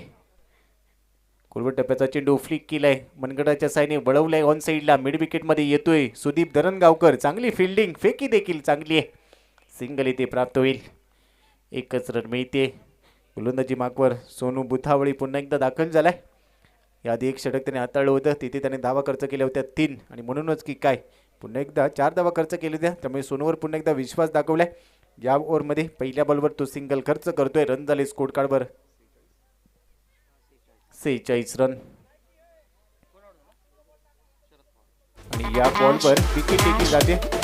A: कोलवट टप्प्याचा चेंडू फ्लिक केलाय, मनगडाच्या साईने वळवलाय ऑन साईडला. मिड विकेटमध्ये येतोय सुदीप दरंगावकर. चांगली फिल्डिंग, फेकी देखील चांगली आहे. सिंगल इथे प्राप्त होईल. एकच रन मिळते. गोलंदाजी मार्कवर सोनू बुथावळी पुन्हा एकदा दाखल झालाय. याआधी एक षटक त्याने हाताळलं होतं, तिथे त्याने धावा खर्च केल्या होत्या 3 आणि म्हणूनच की काय पुन्हा एकदा 4 धावा खर्च केल्या होत्या. त्यामुळे सोनूवर पुन्हा एकदा विश्वास दाखवलाय. या ओव्हरमध्ये पहिल्या बॉलवर तो सिंगल खर्च करतोय. रन झाले स्कोर कार्डवर 46 रन आणि या बॉलवर विकेट देखील जाते.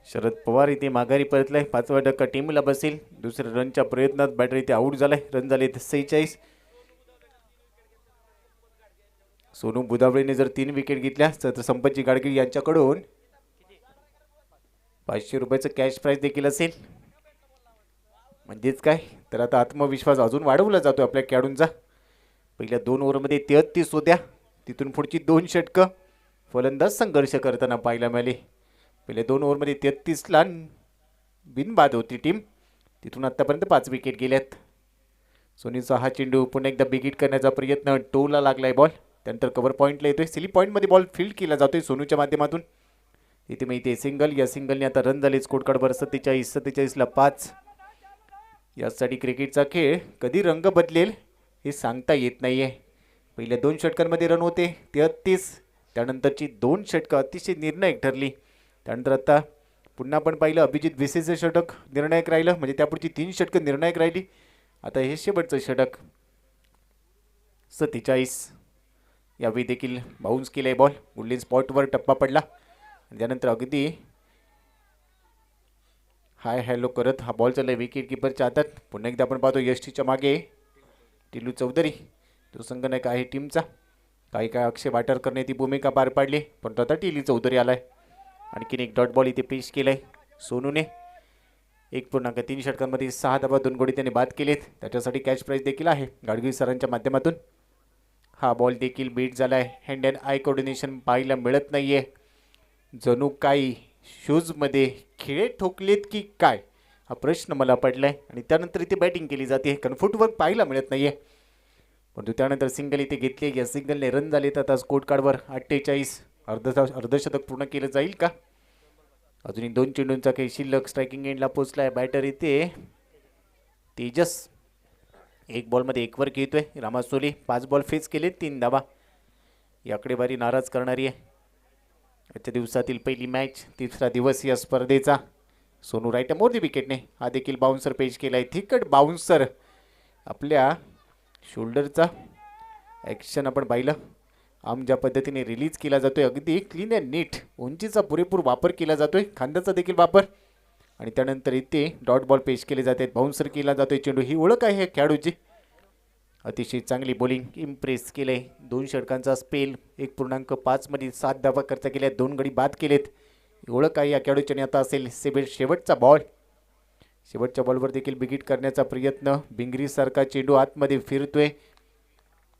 A: शरद पवार इथे माघारी परतलाय. 5वा धक्का टीमला बसेल. दुसऱ्या रनच्या प्रयत्नात बॅटर इथे आऊट झालाय. रन झाले 46. सोनू बुधावळेने जर 3 विकेट घेतल्या तर संपतजी गाडगिळ यांच्याकडून 500 रुपयाचं कॅश प्राइज देखील असेल. म्हणजेच काय तर आता आत्मविश्वास अजून वाढवला जातो आपल्या खेळाडूंचा. पहिल्या 2 ओव्हरमध्ये 33 होत्या. तिथून पुढची 2 षटकं फलंदाज संघर्ष करताना पाहायला मिळाले. पहिल्या 2 ओव्हरमध्ये 33ला बिनबाद होती टीम. तिथून आतापर्यंत 5 विकेट गेल्यात. सोनीचा हा चेंडू पुन्हा एकदा बिगिट करण्याचा प्रयत्न. टोला लागलाय बॉल. त्यानंतर कव्हर पॉईंटला येतोय. स्लिप पॉईंटमध्ये बॉल फील्ड केला जातोय सोनूच्या माध्यमातून. इथे मी इथे सिंगल. या सिंगलने आता रन झाले स्कोर कार्डवर 47ला 5. यासाठी क्रिकेटचा खेळ कधी रंग बदलेल हे सांगता येत नाहीये. पहिल्या 2 षटकांमध्ये रन होते 33. त्यानंतरची 2 षटकं अतिशय निर्णायक ठरली. त्यानंतर आता पुन्हा आपण पाहिलं अभिजित विसेचं षटक निर्णायक राहिलं. म्हणजे त्यापुढची 3 षटकं निर्णायक राहिली. आता हे शेवटचं षटक 47. यावेळी देखील बाउन्स केलाय बॉल. गोल्डन स्पॉटवर टप्पा पडला. त्यानंतर अगदी हाय हॅलो करत हा बॉल चाललाय विकेट किपरच्या हातात. पुन्हा एकदा आपण पाहतो यष्टीच्या मागे टिलू चौधरी तो संघनायक आहे टीमचा. काही काय अक्षय वाटर करण्याची भूमिका पार पाडली. पण आता टिलू चौधरी आलाय. आणखीन एक डॉट बॉल इथे पेश केलाय सोनूने. 1.3 षटकांमध्ये 6 धावा 2 गडी त्याने बाद केलेत. त्याच्यासाठी कॅश प्राइज देखील आहे गाडगिळ सरांच्या माध्यमातून. हा बॉल देखील बीट झालाय. हँड अँड आय कोऑर्डिनेशन पाहायला मिळत नाहीये. जणू काही शूजमध्ये खिळे ठोकलेत की काय हा प्रश्न मला पडलाय. आणि त्यानंतर इथे बॅटिंग केली जाते. कारण फुटवर्क पाहायला मिळत नाहीये. परंतु त्यानंतर सिंगल इथे घेतली. या सिंगलने रन झालेत आता स्कोर कार्डवर 48. अर्धशतक पूर्ण केलं जाईल का? अजूनही 2 चेंडूंचा काही शिल्लक. स्ट्रायकिंग एंडला पोचलाय बॅटर इथे तेजस. 1 बॉलमध्ये 1 वर घेतोय रामासोली. 5 बॉल फेस केले 3 धावा. ही आकडेवारी नाराज करणारी आहे. आजच्या दिवसातील पहिली मॅच 3रा दिवस या स्पर्धेचा. सोनू राईट मोरदी विकेटने हा देखील बाउन्सर पेश केलाय. थिकट बाउन्सर. आपल्या शोल्डरचा ॲक्शन आपण पाहिलं. आम ज्या पद्धतीने रिलीज केला जातोय अगदी क्लीन अँड नीट. उंचीचा पुरेपूर वापर केला जातोय. खांद्याचा देखील वापर. आणि त्यानंतर इथे डॉट बॉल पेश केले जाते. बाउन्सर केला जातोय चेंडू. ही ओळख आहे खेळाडूची. अतिशय चांगली बॉलिंग इम्प्रेस केले. 2 षटकांचा स्पेल. 1.5 मध्ये 7 धावा खर्च केल्या. 2 गडी बाद केलेत. ओळख आहे या खेळाडूची. आता असेल शेवटचा बॉल. शेवटच्या बॉलवर देखील बिगिट करण्याचा प्रयत्न. बिंगरीसारखा चेंडू आतमध्ये फिरतोय.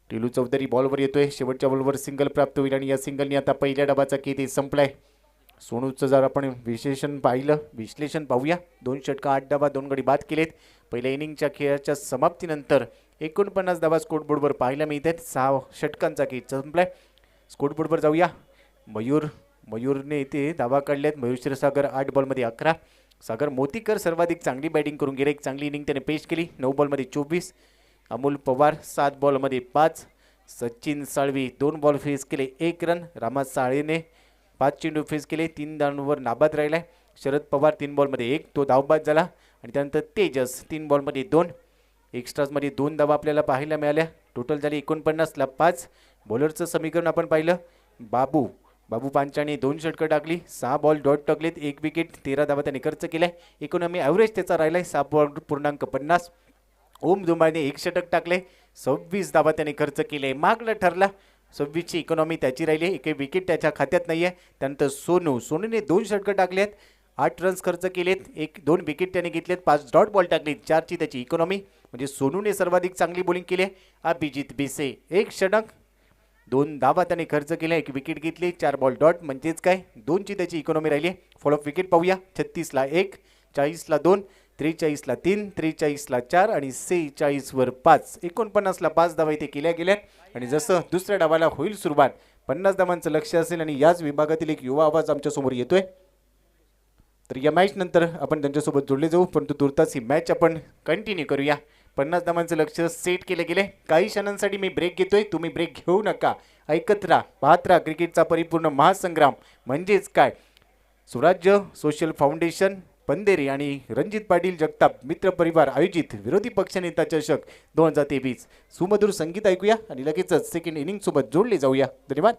A: टिलू चौधरी बॉलवर येतोय. शेवटच्या बॉलवर सिंगल प्राप्त होईल. आणि या सिंगलने आता पहिल्या डाबाचा खेळ संपलाय. सोनूचं जर आपण विश्लेषण पाहूया. 2 षटकं 8 धावा 2 गडी बाद केलेत. पहिल्या इनिंगच्या खेळाच्या समाप्तीनंतर 49 धावा स्कोरबोर्डवर पाहायला मिळतात. 6 षटकांचा खेळ संपलाय. स्कोरबोर्डवर जाऊया. मयूरने इथे धावा काढल्यात. मयूर क्षीरसागर 8 बॉलमध्ये 11. सागर मोतीकर सर्वाधिक चांगली बॅटिंग करून गेले. एक चांगली इनिंग त्याने पेश केली. 9 बॉलमध्ये 24. अमोल पवार 7 बॉलमध्ये 5. सचिन साळवी 2 बॉल फेस केले 1 रन. रामा साळेने 5 चेंडू फेस केले 3 धावांवर नाबाद राहिलाय. शरद पवार 3 बॉलमध्ये 1 तो धावबाद झाला. आणि त्यानंतर तेजस 3 बॉलमध्ये 2. एक्स्ट्राजमध्ये 2 धावा आपल्याला पाहायला मिळाल्या. टोटल झाली 49ला 5. बॉलरचं समीकरण आपण पाहिलं. बाबू पांचाने 2 षटकं टाकली. 6 बॉल डॉट टाकलेत. 1 विकेट 13 धावा त्याने खर्च केलाय. इकॉनॉमी ॲव्हरेज त्याचा राहिलाय 6.50. ओम दुंबाळने 1 षटक टाकले. 26 धावा त्याने खर्च केले. मागला ठरला. 26ची इकॉनॉमी त्याची राहिली. एक विकेट त्याच्या खात्यात नाहीये. त्यानंतर सोनूने 2 षटकं टाकलेत. 8 रन्स खर्च केलेत. 2 विकेट त्याने घेतलेत. 5 डॉट बॉल टाकले. 4ची त्याची इकॉनॉमी. म्हणजे सोनूने सर्वाधिक चांगली बॉलिंग केली. अभिजित बिसे 1 षटक 2 धावा त्याने खर्च केल्या. 1 विकेट घेतली. 4 बॉल डॉट. म्हणजेच काय 2ची त्याची इकॉनॉमी राहिली. फॉल ऑफ विकेट पाहूया. 36ला 1, 40ला 2, 43ला 3, 43ला 4 आणि 46वर 5. 49ला 5 धावा इथे केल्या गेल्या. आणि जसं दुसऱ्या डावाला होईल सुरुवात 50 धावांचं लक्ष असेल. आणि याच विभागातील एक युवा आवाज आमच्यासमोर येतोय. तर या मॅच नंतर आपण त्यांच्यासोबत जोडले जाऊ. परंतु तुर्तास ही मॅच आपण कंटिन्यू करूया. 50 धावांचं लक्ष सेट केले गेले. काही क्षणांसाठी मी ब्रेक घेतोय. तुम्ही ब्रेक घेऊ नका. ऐकत राहा. पाहत राहा क्रिकेटचा परिपूर्ण महासंग्राम. म्हणजेच काय सुराज्य सोशल फाउंडेशन पंधेरी आणि रणजित पाटील जगताप मित्र परिवार आयोजित विरोधी पक्षनेता चषक 2023 सुमधुर संगीत ऐकूया. आणि लगेचच सेकंड इनिंग सोबत जोडले जाऊया. धन्यवाद.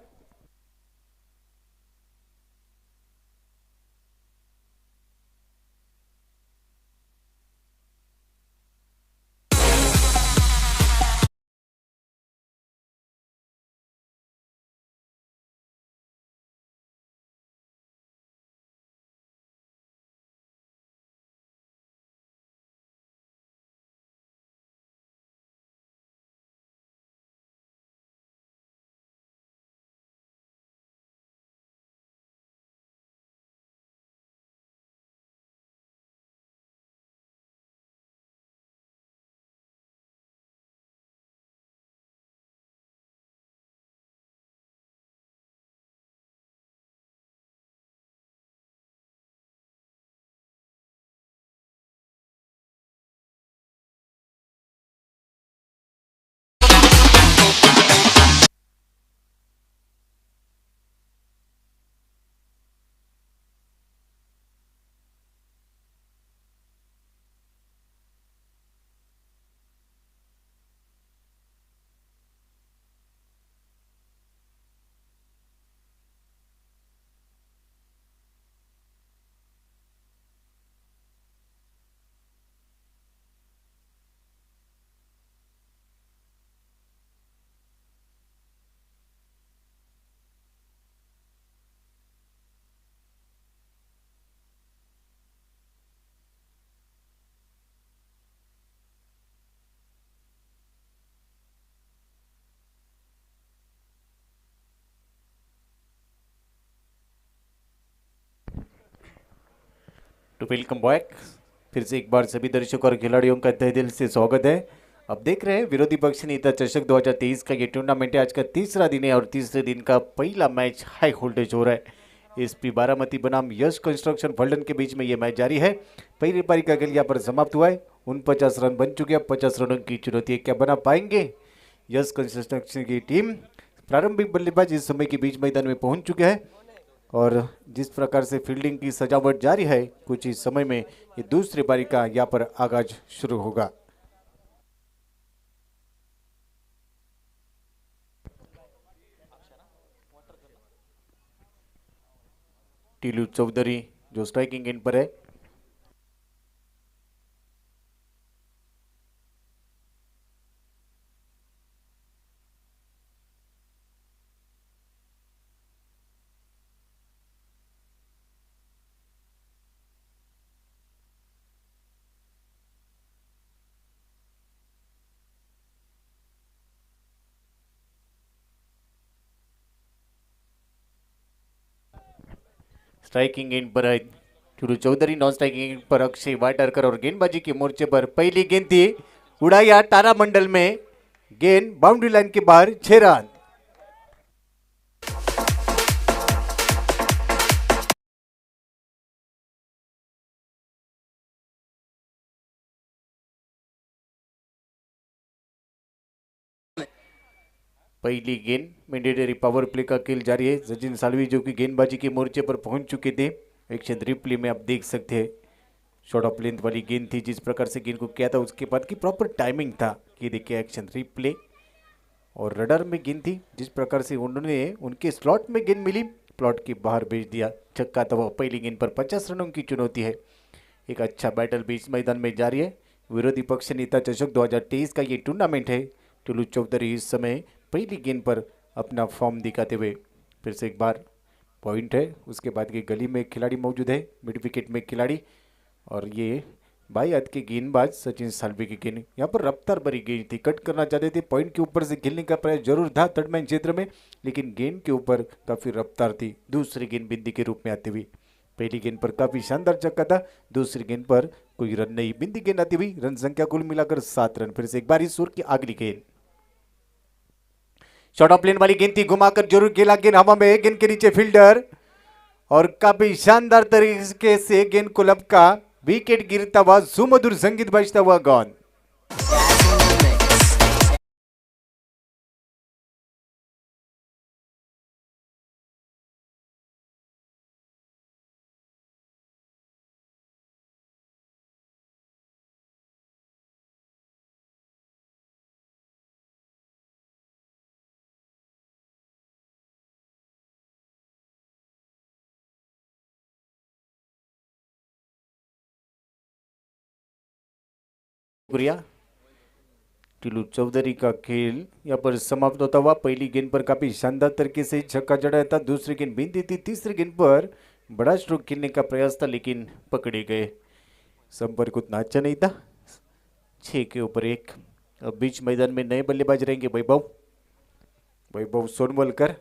A: तो वेलकम बैक। फिर से एक बार सभी दर्शकों और खिलाड़ियों का तहे दिल से स्वागत है। अब देख रहे हैं विरोधी पक्ष नेता चषक 2023 का ये टूर्नामेंट है। आज का तीसरा दिन है और तीसरे दिन का पहला मैच हाई वोल्टेज हो रहा है। एसपी बारामती बनाम यश कंस्ट्रक्शन फल्टन के बीच में ये मैच जारी है। पहली पारी का खेल यहाँ पर समाप्त हुआ है। 49 रन बन चुके हैं। 50 रनों की चुनौती है, क्या बना पाएंगे यश कंस्ट्रक्शन की टीम। प्रारंभिक बल्लेबाज इस समय के बीच मैदान में पहुंच चुके हैं और जिस प्रकार से फील्डिंग की सजावट जारी है, कुछ ही समय में ये दूसरी पारी का यहाँ पर आगाज शुरू होगा। टीलू चौधरी जो स्ट्राइकिंग एंड पर है। स्ट्राइकिंग एंड पर है Tilu Chaudhary. Non striking end पर अक्षय वाटरकर और गेंदबाजी के मोर्चे पर पहली गेंद थी, उड़ाया तारामंडल में, गेंद बाउंड्री लाइन के बाहर, 6 रन। पहली गेंद मैंडेटरी पावर प्ले का खेल जारी है। सचिन सालवी जो कि गेंदबाजी के मोर्चे पर पहुंच चुके थे। एक्शन रिप्ले में आप देख सकते हैं शॉर्ट ऑफ लेंथ वाली गेंद थी, जिस प्रकार से गेंद को किया था उसके बाद की प्रॉपर टाइमिंग था कि देखिए एक्शन रिप्ले। और रडार में गेंद थी, जिस प्रकार से उन्होंने उनके स्लॉट में गेंद मिली, प्लॉट के बाहर भेज दिया, छक्का था। वह पहली गेंद पर 50 रनों की चुनौती है। एक अच्छा बैटल बीच मैदान में जारी है। विरोधी पक्ष नेता चषक 2023 का ये टूर्नामेंट है। टीलू चौधरी इस समय पहली गेंद पर अपना फॉर्म दिखाते हुए, फिर से एक बार पॉइंट है। उसके बाद की गली में खिलाड़ी मौजूद है, मिड विकेट में खिलाड़ी, और ये बाई हाथ के गेंदबाज सचिन सालवी की गेंद। यहाँ पर रफ्तार भरी गेंद थी, कट करना चाहते थे, पॉइंट के ऊपर से खेलने का प्रयास जरूर था थर्ड मैन क्षेत्र में, लेकिन गेंद के ऊपर काफ़ी रफ्तार थी। दूसरी गेंद बिंदी के रूप में आती हुई, पहली गेंद पर काफ़ी शानदार छक्का था, दूसरी गेंद पर कोई रन नहीं, बिंदी गेंद आती हुई। रन संख्या कुल मिलाकर 7 रन। फिर से एक बार इस सुर की अगली गेंद, शॉर्ट ऑफ लेन वाली गेंद थी, घुमाकर जरूर खेला, गेंद हवा में, गेंद के नीचे फील्डर, और काफी शानदार तरीके से गेंद को लपका, विकेट गिरता हुआ, सुमधुर संगीत बजता हुआ गेंद। टीलू चौधरी का खेल यहाँ पर समाप्त होता हुआ। पहली गेंद पर काफी शानदार तरीके से छक्का जड़ाया था, दूसरी गेंद बिंदी थी, तीसरी गेंद पर बड़ा स्ट्रोक खेलने का प्रयास था, लेकिन पकड़े गए। संपर्क उतना अच्छा नहीं था। 6 के ऊपर 1। अब बीच मैदान में नए बल्लेबाज रहेंगे वैभव सोनवलकर।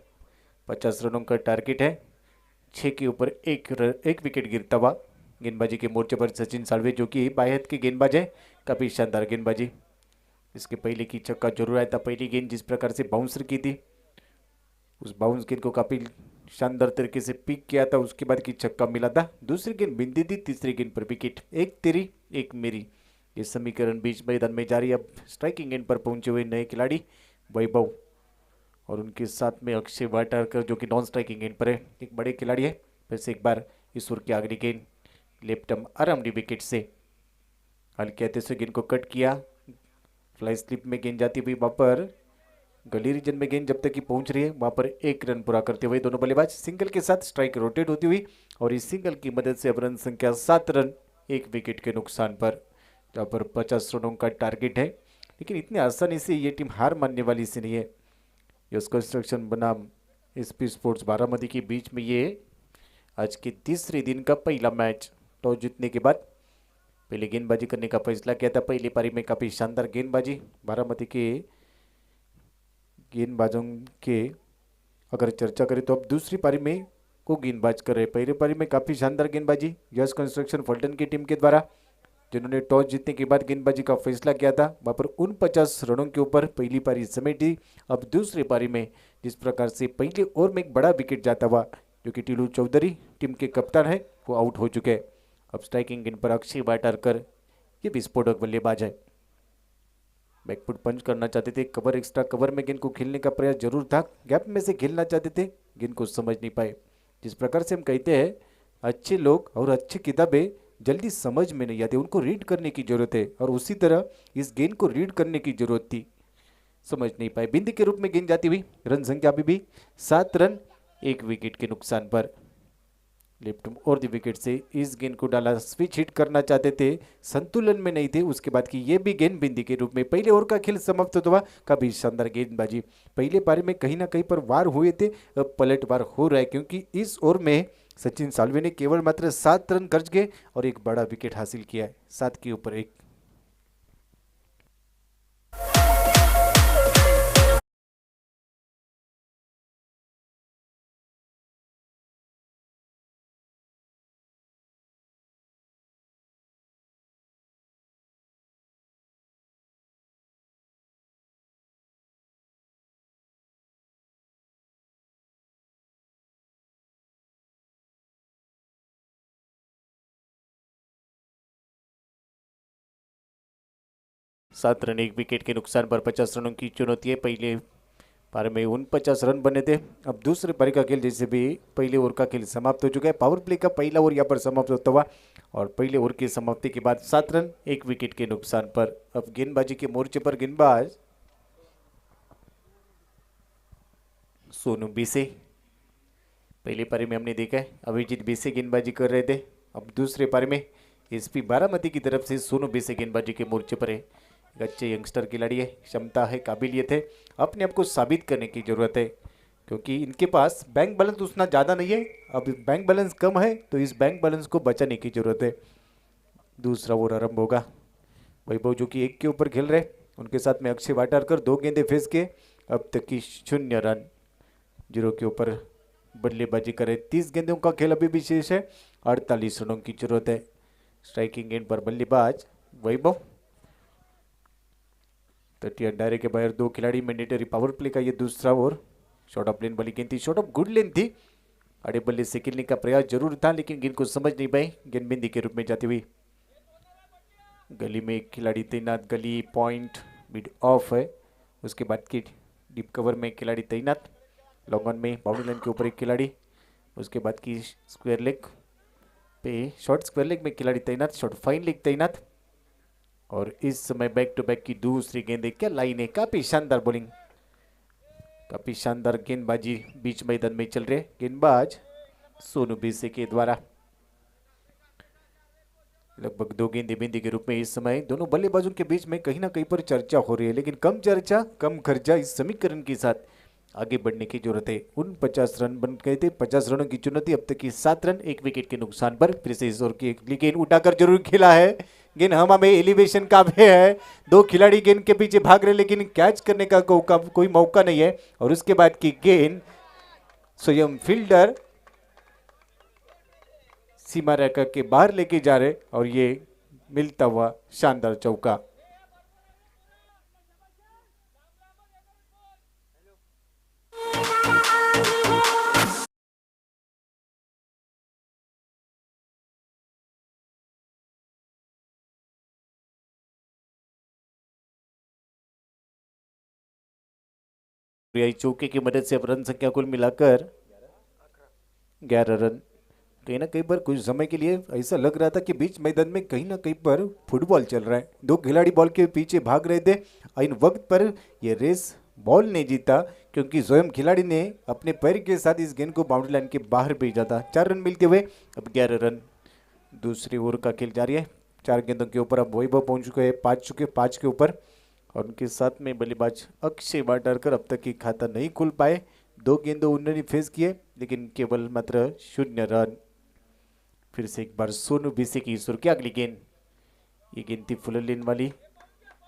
A: 50 रनों का टारगेट है। 6 के ऊपर एक विकेट गिरता हुआ। गेंदबाजी के मोर्चे पर सचिन सालवे जो कि बायहत के गेंदबाज है, काफ़ी शानदार गेंदबाजी। इसके पहले की छक्का जरूर आया था। पहली गेंद जिस प्रकार से बाउंसर की थी, उस बाउंस गेंद को काफ़ी शानदार तरीके से पिक किया था, उसके बाद की छक्का मिला था। दूसरी गेंद बिंदी थी, तीसरी गेंद पर विकेट। एक तेरी एक मेरी, ये समीकरण बीच मैदान में जारी। अब स्ट्राइकिंग एंड पर पहुंचे हुए नए खिलाड़ी वैभव और उनके साथ में अक्षय वाटरकर जो कि नॉन स्ट्राइकिंग एंड पर है, एक बड़े खिलाड़ी है। फिर से एक बार ईश्वर की आखिरी गेंद लेफ्ट आर्म आरामडी विकेट से हल्के हाथे से गेंद को कट किया, फ्लाई स्लिप में गेंद जाती हुई, वहाँ पर गली रीजन में गेंद जब तक कि पहुंच रही है वहाँ पर 1 रन पूरा करते हुए दोनों बल्लेबाज सिंगल के साथ स्ट्राइक रोटेट होती हुई, और इस सिंगल की मदद से अब रन संख्या 7 रन 1 विकेट के नुकसान पर, जहाँ पर 50 रनों का टारगेट है। लेकिन इतनी आसानी से ये टीम हार मानने वाली सी नहीं है। यश कंस्ट्रक्शन बनाम एसपी स्पोर्ट्स बारामती के बीच में ये आज के तीसरे दिन का पहला मैच। टॉस जीतने के बाद पहले गेंदबाजी करने का फैसला किया था। पहली पारी में काफ़ी शानदार गेंदबाजी बारामती के गेंदबाजों के अगर चर्चा करें तो अब दूसरी पारी में को गेंदबाज कर रहे। पहली पारी में काफी शानदार गेंदबाजी यश कंस्ट्रक्शन फलटन की टीम के द्वारा, जिन्होंने टॉस जीतने के बाद गेंदबाजी का फैसला किया था, वहां पर 49 रनों के ऊपर पहली पारी समेटी। अब दूसरी पारी में जिस प्रकार से पहले ओवर में एक बड़ा विकेट जाता हुआ, जो कि टीलू चौधरी टीम के कप्तान है, वो आउट हो चुके हैं। अब स्ट्राइकिंग गेंद पर अक्षय वाटारकर, ये विस्फोटक बल्लेबाज है, बैकफुट पंच करना चाहते थे। कवर एक्स्ट्रा कवर में गेंद को खेलने का प्रयास जरूर था, गैप में से खेलना चाहते थे, गेंद को समझ नहीं पाए। जिस प्रकार से हम कहते हैं अच्छे लोग और अच्छी किताबें जल्दी समझ में नहीं आती, उनको रीड करने की जरूरत है, और उसी तरह इस गेंद को रीड करने की जरूरत थी, समझ नहीं पाए। बिंदी के रूप में गेंद जाती हुई, रन संख्या अभी भी 7 रन, 1 विकेट के नुकसान पर। लेफ्ट और द विकेट से इस गेंद को डाला, स्विच हिट करना चाहते थे, संतुलन में नहीं थे। उसके बाद की ये भी गेंद बिंदी के रूप में। पहले ओवर का खेल समाप्त हुआ, काफी शानदार गेंदबाजी। पहले पारी में कहीं ना कहीं पर वार हुए थे, अब पलटवार हो रहा है, क्योंकि इस ओवर में सचिन सालवे ने केवल मात्र 7 रन खर्च किए और एक बड़ा विकेट हासिल किया है, 7 के ऊपर 1। सात रन, 1 विकेट के नुकसान पर 50 रनों की चुनौती है। पहले पारी में 49 रन बने थे। अब दूसरे पारी का खेल जैसे भी पहले ओवर का खेल समाप्त हो चुका है। पावर प्ले का पहला ओवर यहाँ पर समाप्त होता हुआ, और पहले ओवर की समाप्ति के बाद 7 रन, 1 विकेट के नुकसान पर। अब गेंदबाजी के मोर्चे पर गेंदबाज सोनू बीसे। पहली पारी में हमने देखा है अभिजीत बीसे गेंदबाजी कर रहे थे। अब दूसरे पारी में एसपी बारामती की तरफ से सोनू बीसे गेंदबाजी के मोर्चे पर है। एक अच्छे यंगस्टर खिलाड़ी है, क्षमता है, काबिलियत है, अपने आप को साबित करने की जरूरत है, क्योंकि इनके पास बैंक बैलेंस उतना ज़्यादा नहीं है। अब बैंक बैलेंस कम है, तो इस बैंक बैलेंस को बचाने की जरूरत है। दूसरा ओवर आरंभ होगा। वैभव जो कि 1 के ऊपर खेल रहे, उनके साथ में अक्षय वाटारकर 2 गेंदे फेंस के अब तक की 0 रन, 0 के ऊपर बल्लेबाजी करे। 30 गेंदों का खेल अभी भी शेष है, 48 रनों की जरूरत है। स्ट्राइकिंग गेंद पर बल्लेबाज वैभव, तटीय दायरे के बाहर 2 खिलाड़ी। मैंडेटरी पावर प्ले का ये दूसरा ओवर। शॉर्ट ऑफ लेन वाली गेंद थी, शॉर्ट ऑफ गुड लेन थी, अड़े बल्ले से खेलने का प्रयास जरूर था, लेकिन गेंद को समझ नहीं पाए। गेंद बिंदी के रूप में जाती हुई, गली में एक खिलाड़ी तैनात, गली पॉइंट मिड ऑफ है। उसके बाद की डीप कवर में एक खिलाड़ी तैनात, लॉन्ग ऑन में बाउंड्री लाइन के ऊपर एक खिलाड़ी, उसके बाद की स्क्वायर लेग पे शॉर्ट स्क्वायर लेग में खिलाड़ी तैनात, शॉर्ट फाइन लेग तैनात। और इस समय बैक टू बैक की दूसरी गेंद, क्या लाइन है, काफी शानदार बॉलिंग, काफी शानदार गेंदबाजी बीच मैदान में चल रहे। गेंदबाज सोनू बीसे के द्वारा लगभग 2 गेंदे बिंदी के रूप में इस समय दोनों बल्लेबाजों के बीच में कहीं ना कहीं पर चर्चा हो रही है, लेकिन कम चर्चा कम खर्चा, इस समीकरण के साथ आगे बढ़ने की जरूरत है। 49 रन बन गए थे, 50 रनों की चुनौती, अब तक की 7 रन, 1 विकेट के नुकसान पर। फिर से इस ओवर की अगली गेंद उठाकर जरूर खेला है, गेंद हवा में, एलिवेशन काफी है, 2 खिलाड़ी गेंद के पीछे भाग रहे, लेकिन कैच करने का कोई मौका नहीं है। और उसके बाद की गेंद स्वयं फील्डर सीमा रेखा के बाहर लेके जा रहे, और ये मिलता हुआ शानदार चौका। चौके की मदद से अब रन संख्या कुल मिलाकर 11 रन। कहीं ना कहीं पर कुछ समय के लिए ऐसा लग रहा था कि बीच मैदान में कहीं ना कहीं पर फुटबॉल चल रहा है, 2 खिलाड़ी बॉल के पीछे भाग रहे थे। इन वक्त पर यह रेस बॉल ने जीता, क्योंकि स्वयं खिलाड़ी ने अपने पैर के साथ इस गेंद को बाउंड्री लाइन के बाहर भेजा था। 4 रन मिलते हुए अब 11 रन। दूसरी ओवर का खेल जारी है। 4 गेंदों के ऊपर अब वैभव पहुंच चुके हैं, 5 के ऊपर, और उनके साथ में बल्लेबाज अक्षय वाटारकर अब तक की खाता नहीं खुल पाए। 2 गेंदों उन्होंने फेस किए, लेकिन केवल मात्र 0 रन। फिर से एक बार सोनू बीसे की सुर की अगली गेंद, ये गेंद थी फुल लेन वाली,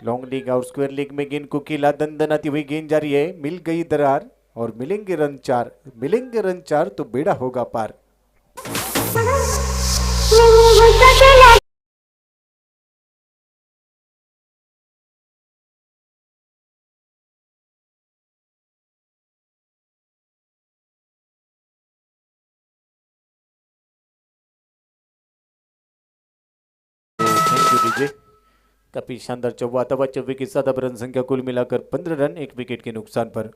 A: लॉन्ग लेग और स्क्वायर लेग में गेंद को खेला, दंदनाती हुई गेंद जारी है, मिल गई दरार, और मिलेंगे रन 4, मिलेंगे रन 4 तो बेड़ा होगा पार। Thank you DJ. काफी शानदार चौवा तवा, चौवे के साथ अब रन संख्या कुल मिलाकर 15 रन, 1 विकेट के नुकसान पर।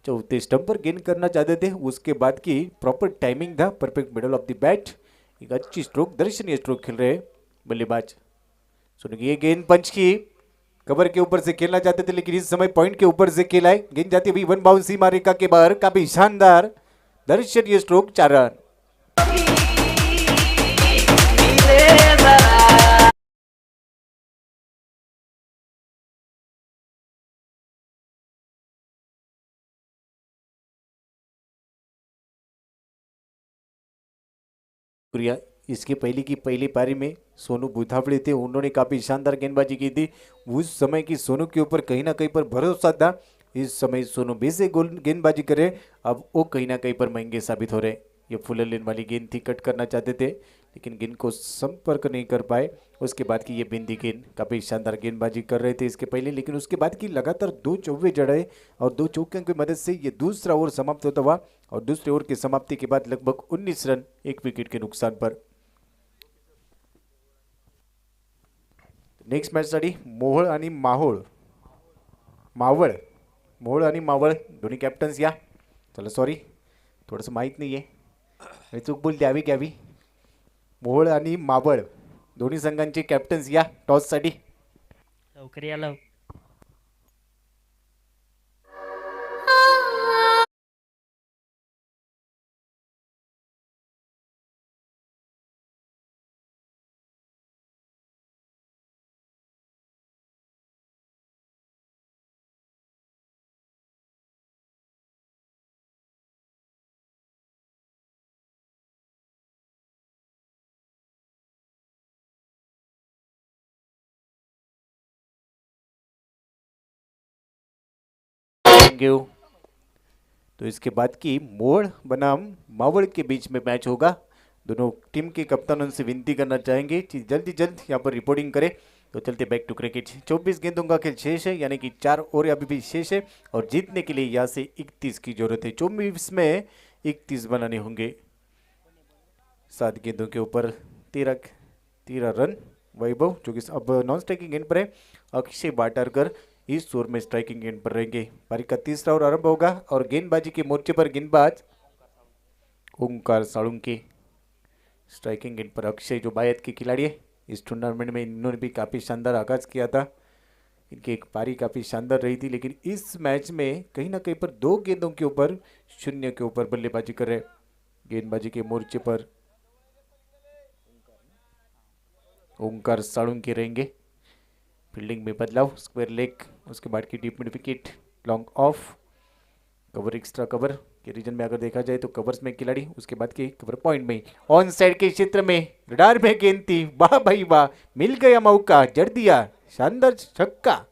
A: 34 स्टंप पर गेंद करना चाहते थे, उसके बाद की प्रॉपर टाइमिंग था, perfect middle of the bat, एक अच्छी स्ट्रोक, दर्शनीय स्ट्रोक खेल रहे बल्लेबाज। सुनिए ये गेंद पंच की कवर के ऊपर से खेलना चाहते थे, लेकिन इस समय पॉइंट के ऊपर से खेला है, गेंद जाती हुई वन बाउंस सीमा रेखा के बाहर, काफी शानदार दर्शनीय स्ट्रोक, 4 रन। शुक्रिया। इसके पहले की पहली पारी में सोनू बुधावड़े थे, उन्होंने काफी शानदार गेंदबाजी की थी, उस समय की सोनू के ऊपर कहीं ना कहीं पर भरोसा था। इस समय सोनू बेसे गोल गेंदबाजी करे, अब वो कहीं ना कहीं पर महंगे साबित हो रहे। ये फुल लेन वाली गेंद थी, कट करना चाहते थे लेकिन गेंद को संपर्क नहीं कर पाए। उसके बाद की ये बिंदी गेंद, काफी शानदार गेंदबाजी कर रहे थे इसके पहले, लेकिन उसके बाद की लगातार 2 चौवे जड़े और 2 चौकों की मदद से ये दूसरा ओवर समाप्त होता हुआ, और दूसरे ओवर की समाप्ति के बाद लगभग 19 रन, 1 विकेट के नुकसान पर। नेक्स्ट मॅच साठी मोहोळ आणि माहोळ, मोहोळ आणि मावळ दोन्ही कॅप्टन्स या। चला सॉरी, थोडंसं माहीत नाही आहे, चूक बोल द्यावी घ्यावी। मोहोळ आणि मावळ दोन्ही संघांचे कॅप्टन्स या टॉससाठी।
B: लवकर या लव.
A: Thank you. तो इसके बाद की मोड़ बनाम मावड़ के बीच में मैच होगा। दोनों टीम के कप्तानों से विनती करना चाहेंगे कि जल्दी जल्द यहाँ पर रिपोर्टिंग करें। तो चलते बैक टू क्रिकेट। 24 गेंदों का खेल शेष है, यानी कि 4 ओवर अभी भी शेष है, और जीतने के लिए यहाँ से 31 की जरूरत है। 24 में 31 बनाने होंगे। 7 गेंदों के ऊपर 13 रन। वैभव जो कि अब नॉन स्ट्राइकिंग एंड पर है, अक्षय बाटारकर इस ओवर में स्ट्राइकिंग एंड पर रहेंगे। पारी का तीसरा ओवर आरंभ होगा और गेंदबाजी के मोर्चे पर गेंदबाज ओंकार साळुंके, स्ट्राइकिंग एंड पर अक्षय जो बायत के खिलाड़ी है। इस टूर्नामेंट में इन्होंने भी काफ़ी शानदार आगाज किया था, इनकी एक पारी काफ़ी शानदार रही थी, लेकिन इस मैच में कहीं ना कहीं पर 2 गेंदों के ऊपर 0 के ऊपर बल्लेबाजी कर रहे। गेंदबाजी के मोर्चे पर ओंकार साळुंके रहेंगे। फील्डिंग में बदलाव, स्क्वायर लेग, उसके बाद की deep mid wicket, long off, cover extra cover के रीजन में अगर देखा जाए तो कवर्स में खिलाड़ी, उसके बाद के कवर पॉइंट में ऑन साइड के क्षेत्र में रडार में गेंद थी। वाह भाई वाह, मिल गया मौका, जड़ दिया, शानदार छक्का।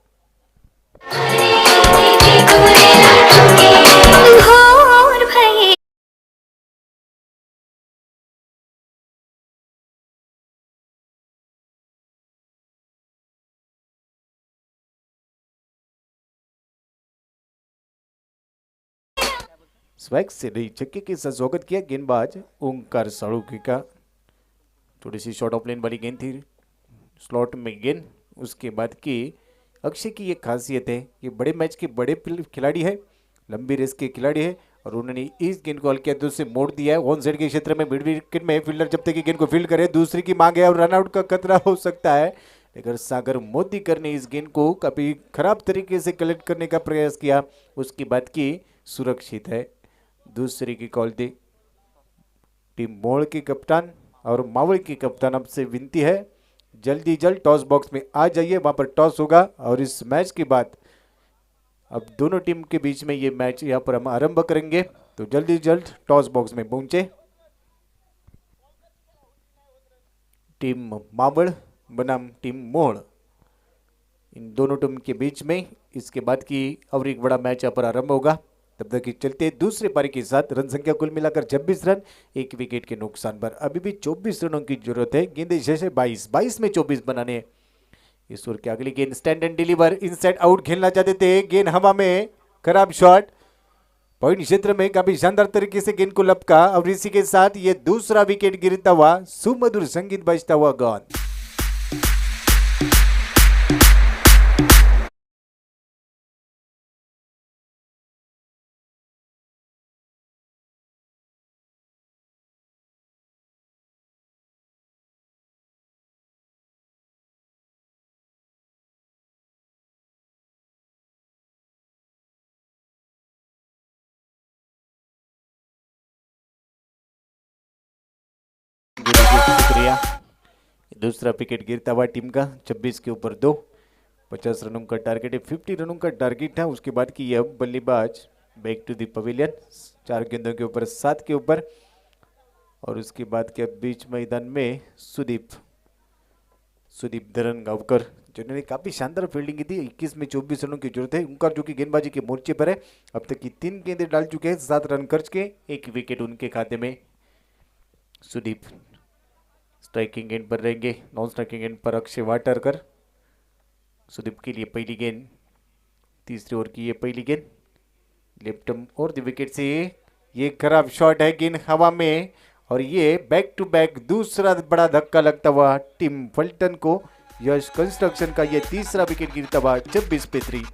A: स्वैग से रही छक्के के साथ स्वागत किया गेंदबाज ओंकार साळुंके का। थोड़ी सी शॉर्ट ऑफ लेन वाली गेंद थी, स्लॉट में गेंद। उसके बाद की अक्षय की ये खासियत है, ये बड़े मैच के बड़े खिलाड़ी है, लंबी रेस के खिलाड़ी है, और उन्होंने इस गेंद को हल्के हाथों से मोड़ दिया है। ऑन साइड के क्षेत्र में मिड विकेट में फील्डर जब तक गेंद को फील्ड करे, दूसरी की मांग है और रनआउट का खतरा हो सकता है, लेकिन सागर मोतीकर ने इस गेंद को काफी खराब तरीके से कलेक्ट करने का प्रयास किया। उसकी बात की सुरक्षित है। दूसरी की कॉल दी। टीम मोड़ के कप्तान और मावल के कप्तान आपसे विनती है, जल्दी जल्द टॉस बॉक्स में आ जाइए, वहां पर टॉस होगा और इस मैच के बाद अब दोनों टीम के बीच में ये मैच यहां पर हम आरंभ करेंगे, तो जल्दी जल्द टॉस बॉक्स में पहुंचे। टीम मावल बनाम टीम मोड़, इन दोनों टीम के बीच में इसके बाद की और एक बड़ा मैच यहाँ पर आरंभ होगा। तब तक कि चलते दूसरे पारी के साथ रन संख्या कुल मिलाकर 26 रन, 1 विकेट के नुकसान पर। अभी भी 24 रनों की जरूरत है, गेंदे शेष है 22 में 24 बनाने हैं। इस ओवर की अगली गेंद stand end deliver, inside out खेलना चाहते थे, गेंद हवा में, खराब शॉट, पॉइंट क्षेत्र में काफी शानदार तरीके से गेंद को लपका और इसी के साथ ये दूसरा विकेट गिरता हुआ, सुमधुर संगीत बजता हुआ गेंद। शुक्रिया। दूसरा विकेट गिरता हुआ टीम का 26 के ऊपर 2, 50 रनों का टारगेट है, 50 रनों का टारगेट था। उसके बाद की अब बल्लेबाज बैक टू द पवेलियन, 4 गेंदों के ऊपर 7 के ऊपर। और उसके बाद के बीच मैदान में सुदीप धरन गांवकर, जिन्होंने काफी शानदार फील्डिंग की थी। 21 में 24 रनों की जरूरत है उनका, जो कि गेंदबाजी के मोर्चे पर है। अब तक की 3 गेंदें डाल चुके हैं, 7 रन खर्च के, 1 विकेट उनके खाते में। सुदीप स्ट्राइकिंग एंड पर रहेंगे, नॉन स्ट्राइकिंग एंड पर अक्षय वाटरकर। सुदीप के लिए पहली गेंद, तीसरे ओवर की ये पहली गेंद, लेफ्ट और द विकेट से ये खराब शॉट है, गेंद हवा में, और ये बैक टू बैक दूसरा बड़ा धक्का लगता हुआ टीम फल्टन को। यश कंस्ट्रक्शन का ये तीसरा विकेट गिरता हुआ 26 पे 3।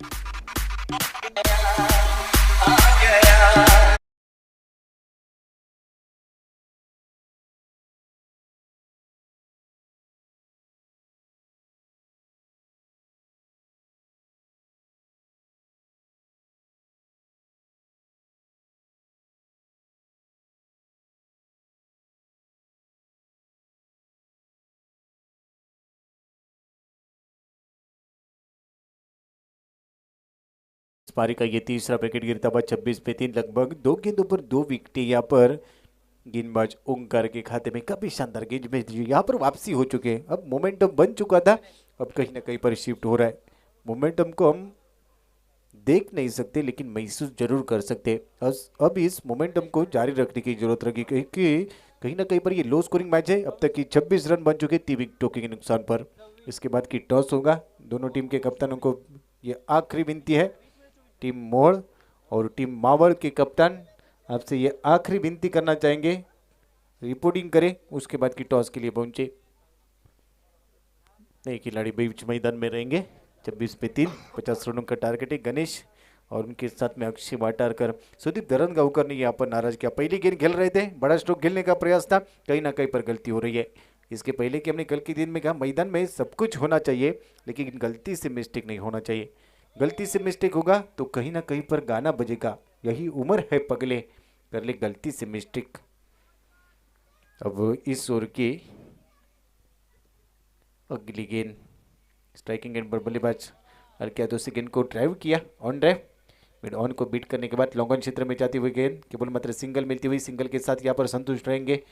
A: पारी का ये तीसरा विकेट गिरता हुआ 26 पे 3। लगभग 2 गेंदों पर 2 विकेट यहाँ पर गेंदबाज ओंकार के खाते में। काफी शानदार गेंद में यहाँ पर वापसी हो चुके हैं। अब मोमेंटम बन चुका था, अब कहीं ना कहीं पर शिफ्ट हो रहा है। मोमेंटम को हम देख नहीं सकते लेकिन महसूस जरूर कर सकते। अब इस मोमेंटम को जारी रखने की जरूरत रही, क्योंकि कहीं ना कहीं पर ये लो स्कोरिंग मैच है। अब तक की 26 रन बन चुके 3 विकेटों के नुकसान पर। इसके बाद की टॉस होगा। दोनों टीम के कप्तानों को ये आखिरी विनती है, टीम मोड़ और टीम मावड़ के कप्तान आपसे ये आखिरी विनती करना चाहेंगे, रिपोर्टिंग करें, उसके बाद की टॉस के लिए पहुंचे। नए खिलाड़ी बीच मैदान में रहेंगे। 26 पे 3, 50 रनों का टारगेट है। गणेश और उनके साथ में अक्षय वाटारकर। सुदीप धरन गांवकर ने यहाँ पर नाराज किया। पहली गेंद खेल रहे थे, बड़ा स्ट्रोक खेलने का प्रयास था, कहीं ना कहीं पर गलती हो रही है। इसके पहले कि हमने कल के दिन में कहा मैदान में सब कुछ होना चाहिए लेकिन गलती से मिस्टेक नहीं होना चाहिए। गलती से मिस्टेक होगा तो कहीं ना कहीं पर गाना बजेगा, यही उम्र है पगले, कर ले गलती से मिस्टेक। अब इस ओवर की अगली गेंद स्ट्राइकिंग एंड पर बल्लेबाज हल्के हाथों से गेंद को ड्राइव किया, ऑन ड्राइव, मिड ऑन को बीट करने के बाद लॉन्ग ऑन क्षेत्र में जाती हुई गेंद केवल मात्र सिंगल मिलती हुई, सिंगल के साथ यहाँ पर संतुष्ट रहेंगे।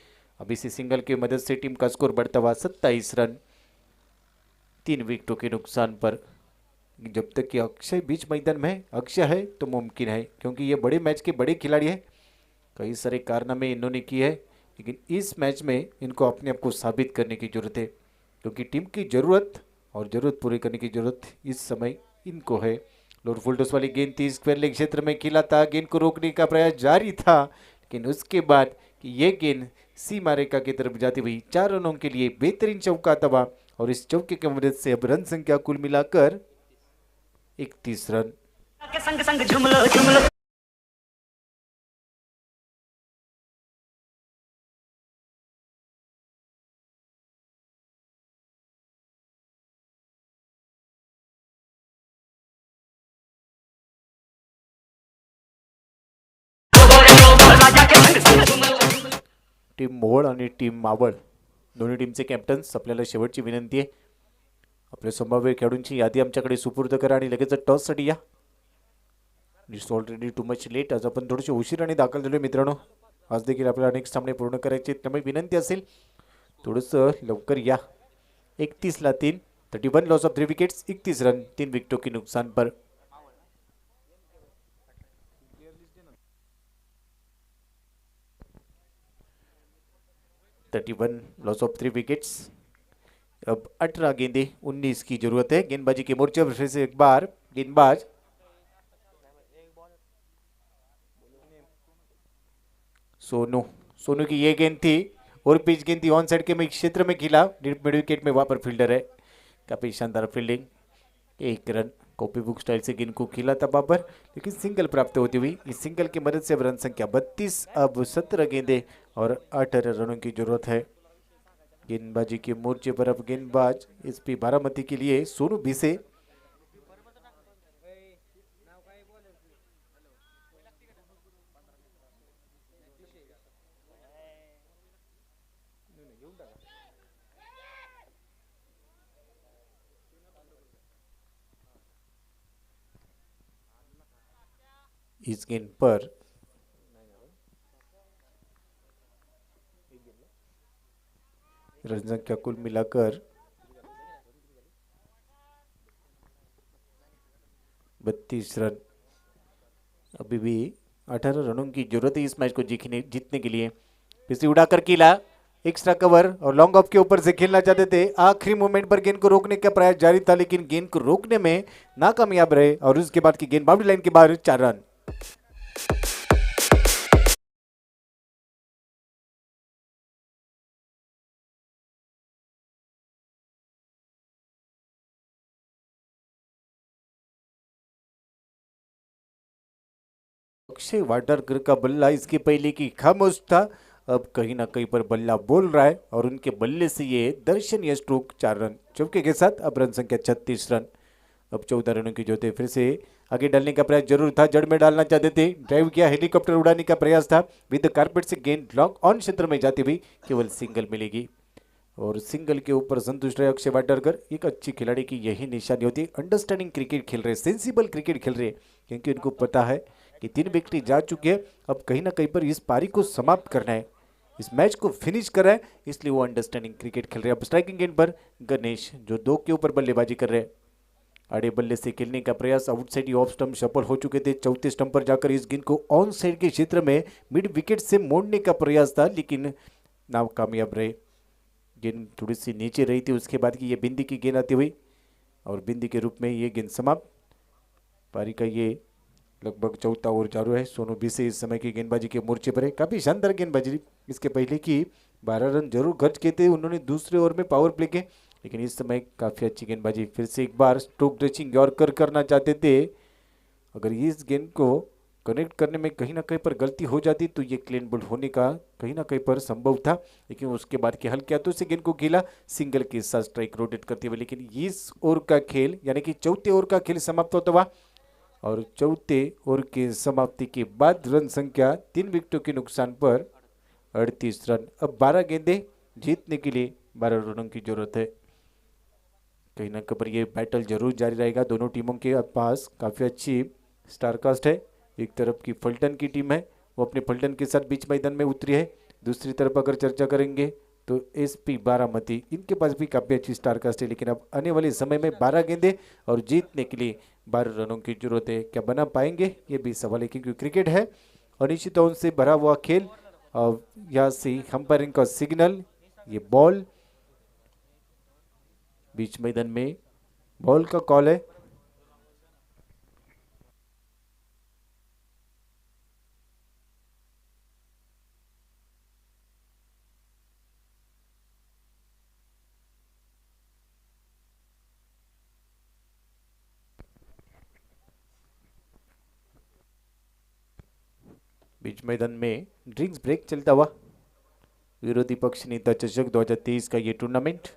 A: अब इसी सिंगल की मदद से टीम का स्कोर बढ़ता हुआ 27 रन, 3 विकेटों के नुकसान पर। जब तक कि अक्षय बीच मैदान में अक्षय है तो मुमकिन है, क्योंकि ये बड़े मैच के बड़े खिलाड़ी हैं। कई सारे कारनामे इन्होंने किए हैं लेकिन इस मैच में इनको अपने आप को साबित करने की जरूरत है, क्योंकि टीम की जरूरत और जरूरत पूरी करने की जरूरत इस समय इनको है। लोअर फुल टॉस वाली गेंद 30 स्क्वायर लेग क्षेत्र में खिला था, गेंद को रोकने का प्रयास जारी था लेकिन उसके बाद कि ये गेंद सीमा रेखा की तरफ जाती हुई 4 रनों के लिए बेहतरीन चौका तबाह, और इस चौके की मदद से अब रन संख्या कुल मिलाकर 31 रन।
B: संग संग झुमलो झुमलो।
A: टीम मोहोळ आणि टीम मावळ दोन्ही टीमचे कॅप्टन्स, आपल्याला शेवटची विनंती आहे, आपल्या संभाव्य खेळाडूंची यादी आमच्याकडे सुपूर्द करा आणि लगेच टॉससाठी या। It's already too much late, आज आपण थोडेसे उशिराने दाखल झालो मित्रांनो। आज देखील आपल्याला अनेक सामने पूर्ण करायचे, त्यामुळे विनंती असेल थोडंसं लवकर या। 31 ला 3, 31 लॉस ऑफ 3 विकेट्स, 31 रन, 3 विकेटों के नुकसान पर। 31 लॉस ऑफ 3 विकेट्स। अब 18 गेंदे 19 की जरूरत है गेंदबाजी के मोर्चे पर। फिर से एक बार गेंदबाज सोनू, सोनू की ये गेंद थी और पिच गेंद थी ऑन साइड के में क्षेत्र में खिला, मिड विकेट में वहां पर फील्डर है, काफी शानदार फील्डिंग। एक रन कॉपी बुक स्टाइल से गेंद को खिला था बाबर, लेकिन सिंगल प्राप्त होती हुई इस सिंगल की मदद से अब रन संख्या 32। अब 17 गेंदे और 18 रनों की जरूरत है गेंदबाजी के मोर्चे पर। अब गेंदबाज एसपी बारामती के लिए सोनू भिसे। इस गेंद पर रन संख्या कुल मिलाकर 32 रन। अभी भी 18 रनों की जरूरत है इस मैच को जीतने के लिए। फिर उड़ाकर किला, एक्स्ट्रा कवर और लॉन्ग ऑफ के ऊपर से खेलना चाहते थे। आखिरी मोमेंट पर गेंद को रोकने का प्रयास जारी था, लेकिन गेंद को रोकने में नाकामयाब रहे और उसके बाद की गेंद बाउंड्री लाइन के बाहर 4 रन। अक्षय वाडरकर का बल्ला इसके पहले की खामोश था, अब कहीं ना कहीं पर बल्ला बोल रहा है और उनके बल्ले से ये दर्शनीय स्ट्रोक 4 रन चौके के साथ। अब रन संख्या 36 रन। अब 14 रनों की जरूरत है। फिर से आगे डालने का प्रयास जरूर था, जड़ में डालना चाहते थे, ड्राइव किया, हेलीकॉप्टर उड़ाने का प्रयास था, विद कारपेट से गेंद लॉन्ग ऑन क्षेत्र में जाती हुई केवल सिंगल मिलेगी और सिंगल के ऊपर संतुष्ट रहे अक्षय वाडरकर। एक अच्छी खिलाड़ी की यही निशानी होती है, अंडरस्टैंडिंग क्रिकेट खेल रहे, सेंसिबल क्रिकेट खेल रहे, क्योंकि उनको पता है कि 3 विकेट जा चुके हैं, अब कहीं ना कहीं पर इस पारी को समाप्त करना है, इस मैच को फिनिश कर रहा है, इसलिए वो अंडरस्टैंडिंग क्रिकेट खेल रहे हैं। अब स्ट्राइकिंग एंड पर गणेश जो 2 के ऊपर बल्लेबाजी कर रहे हैं, आड़े बल्ले से खेलने का प्रयास, आउटसाइड ऑफ स्टंप सफल हो चुके थे। चौथे स्टंप पर जाकर इस गेंद को ऑन साइड के क्षेत्र में मिड विकेट से मोड़ने का प्रयास था, लेकिन नाकामयाब रहे। गेंद थोड़ी सी नीचे रही थी, उसके बाद की ये बिंदी की गेंद आती हुई और बिंदी के रूप में ये गेंद समाप्त। पारी का ये लगभग चौथा ओवर चालू है। सोनू भिसे इस समय की गेंदबाजी के मोर्चे पर है, काफी शानदार गेंदबाजी। इसके पहले की 12 रन जरूर खर्च किए थे उन्होंने दूसरे ओवर में पावर प्ले के, लेकिन इस समय काफी अच्छी गेंदबाजी। फिर से एक बार स्ट्रोक ड्रेचिंग यॉर्कर करना चाहते थे, अगर इस गेंद को कनेक्ट करने में कहीं ना कहीं पर गलती हो जाती तो ये क्लीन बोल्ड होने का कहीं ना कहीं पर संभव था, लेकिन उसके बाद के हल्के हाथों से गेंद को खेला सिंगल के साथ स्ट्राइक रोटेट करते हुए। लेकिन इस ओवर का खेल यानी कि चौथे ओवर का खेल समाप्त होता हुआ और चौथे ओवर की समाप्ति के बाद रन संख्या 3 विकेटों के नुकसान पर 38 रन। अब 12 गेंदे जीतने के लिए 12 रनों की जरूरत है। कहीं ना कहीं पर ये बैटल जरूर जारी रहेगा, दोनों टीमों के पास काफ़ी अच्छी स्टारकास्ट है। एक तरफ की फल्टन की टीम है, वो अपने फल्टन के साथ बीच मैदान में उतरी है। दूसरी तरफ अगर चर्चा करेंगे तो एसपी बारामती, इनके पास भी काफ़ी अच्छी स्टारकास्ट है, लेकिन अब आने वाले समय में 12 गेंदे और जीतने के लिए 12 रनों की जरूरत है। क्या बना पाएंगे ये भी सवाल है, क्योंकि क्रिकेट है अनिश्चितताओं से भरा हुआ खेल। और यहाँ से अंपायरिंग का सिग्नल, ये बॉल बीच मैदान में बॉल का कॉल है। बीच मैदान में ड्रिंक्स ब्रेक चलता हुआ विरोधी पक्ष नेता चषक 2023 का ये टूर्नामेंट।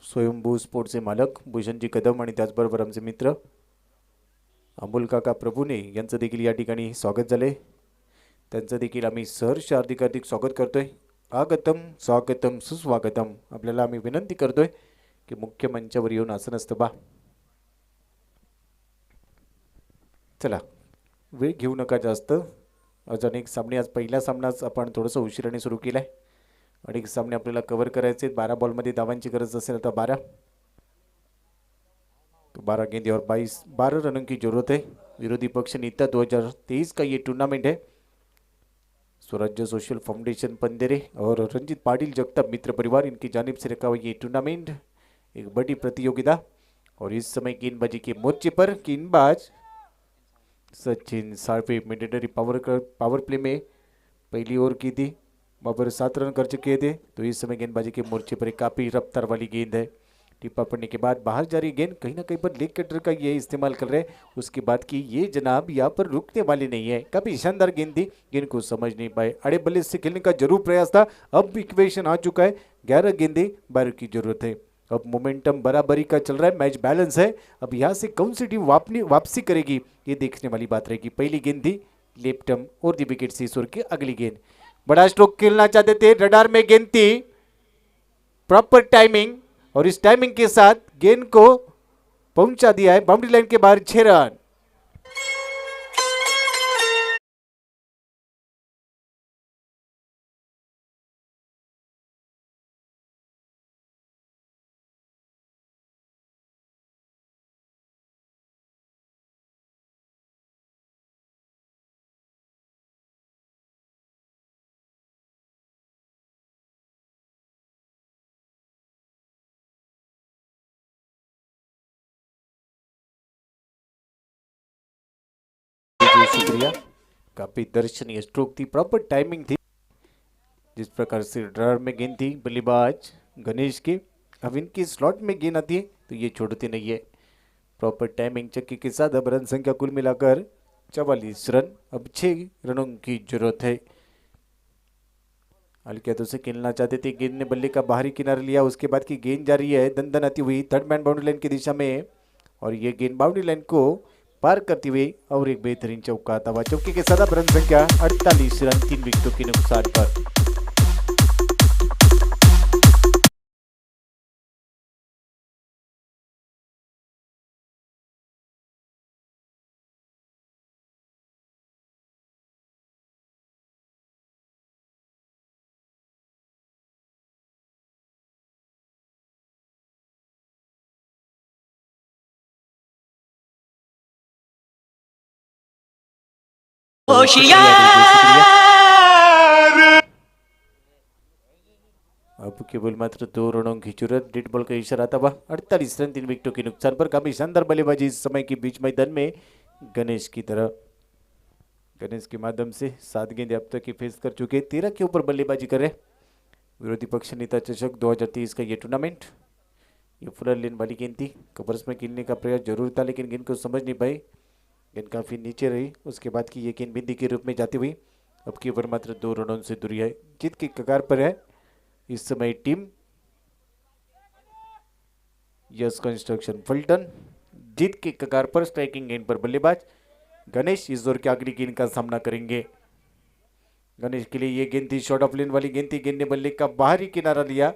A: स्वयंभू स्पोर्ट्सचे मालक भूषणजी कदम आणि त्याचबरोबर आमचे मित्र अमोल काका प्रभूने यांचं देखील या ठिकाणी स्वागत झाले, त्यांचं देखील आम्ही सहर्ष हार्दिक स्वागत करतोय। आगतम स्वागतम सुस्वागतम, आपल्याला आम्ही विनंती करतोय की मुख्य मंचावर येऊन आसन स्तबा। चला वेळ घेऊ नका जास्त, अजून एक सामने, आज पहिला सामनाच आपण थोडंसं उशिराने सुरू केलाय, अनेक सामने आपल्याला कव्हर करायचे। 12 बॉलमध्ये धावांची गरज असेल आता 12, 12 गेंदे और 12 रनों की जरूरत है। विरोधी पक्ष नीता 2023 का ये टूर्नामेंट है। स्वराज्य सोशल फाउंडेशन पंदेरे और रंजीत पाटिल जगताप मित्र परिवार इनकी जानिब से रखा हुआ ये टूर्नामेंट एक बड़ी प्रतियोगिता। और इस समय गेंदबाजी के मोर्चे पर गेंदबाज सचिन सार्फे मैंडेटरी पावर प्ले में पहली ओवर की थी, वहाँ पर 7 रन कर चुके थे। तो इस समय गेंदबाजी के मोर्चे पर काफ़ी रफ्तार वाली गेंद है। टिप्पा पड़ने के बाद बाहर जा रही गेंद कहीं ना कहीं पर लेग कटर का ये इस्तेमाल कर रहे हैं। उसके बाद की ये जनाब यहाँ पर रुकने वाली नहीं है। काफ़ी शानदार गेंद थी, गेंद को समझ नहीं पाए। अड़े बल्ले से खेलने का जरूर प्रयास था। अब इक्वेशन आ चुका है, 11 गेंदे 12 की जरूरत है। अब मोमेंटम बराबरी का चल रहा है, मैच बैलेंस है। अब यहाँ से कौन सी टीम वापसी करेगी ये देखने वाली बात रहेगी। पहली गेंद थी लेफ्टम और दी विकेट से ईश्वर की अगली गेंद। बड़ा स्ट्रोक खेलना चाहते थे, रडार में गेंद थी, प्रॉपर टाइमिंग और इस टाइमिंग के साथ गेंद को पहुंचा दिया है बाउंड्री लाइन के बाहर। 6 रन। शुक्रिया, काफी दर्शनीय स्ट्रोक थी, प्रॉपर टाइमिंग थी। जिस प्रकार से ड्रायर में गेंद थी बल्लेबाज गणेश के, अब इनकी स्लॉट में गेंद आती है तो ये छोड़ते नहीं है। प्रॉपर टाइमिंग चक्के के साथ अब रन संख्या कुल मिलाकर 44 रन। अब 6 रनों की जरूरत है। हल्के हाथों से खेलना चाहते थे, गेंद ने बल्ले का बाहरी किनारा लिया। उसके बाद की गेंद जा रही है दन दन आती हुई थर्ड मैन बाउंड्री लाइन की दिशा में और ये गेंद बाउंड्री लाइन को पार करती हुई और एक बेहतरीन चौका आता हुआ। चौके के साथ अब रन संख्या 48 रन 3 विकेटों के नुकसान पर। अब केवल मात्र 2 रनों की जरूरत। डेड बॉल का इशारा था वह 48 रन 3 विकेटों के नुकसान पर। काफी शानदार बल्लेबाजी इस समय के बीच मैदान में गणेश की तरह। गणेश के माध्यम से 7 गेंदें अब तक की फेस कर चुके, 13 के ऊपर बल्लेबाजी कर रहे। विरोधी पक्ष नेता चषक 2023 का ये टूर्नामेंट, ये फुलर लेन वाली गेंद थी। कवर्स में खेलने का प्रयास जरूर था लेकिन गेंद को समझ नहीं पाए, गेंद काफी नीचे रही। उसके बाद की ये गेंद बिंदी के रूप में जाती हुई अब की ओवर मात्र 2 रनों से दूरी है, जीत की कगार पर है इस समय टीम यस कंस्ट्रक्शन फुलटन। जीत के कगार पर स्ट्राइकिंग एंड पर बल्लेबाज गणेश इस दौर के आखिरी गेंद का सामना करेंगे। गणेश के लिए ये गेंद थी, शॉर्ट ऑफ लेन वाली गेंद थी। गेंद ने बल्ले का बाहरी किनारा लिया,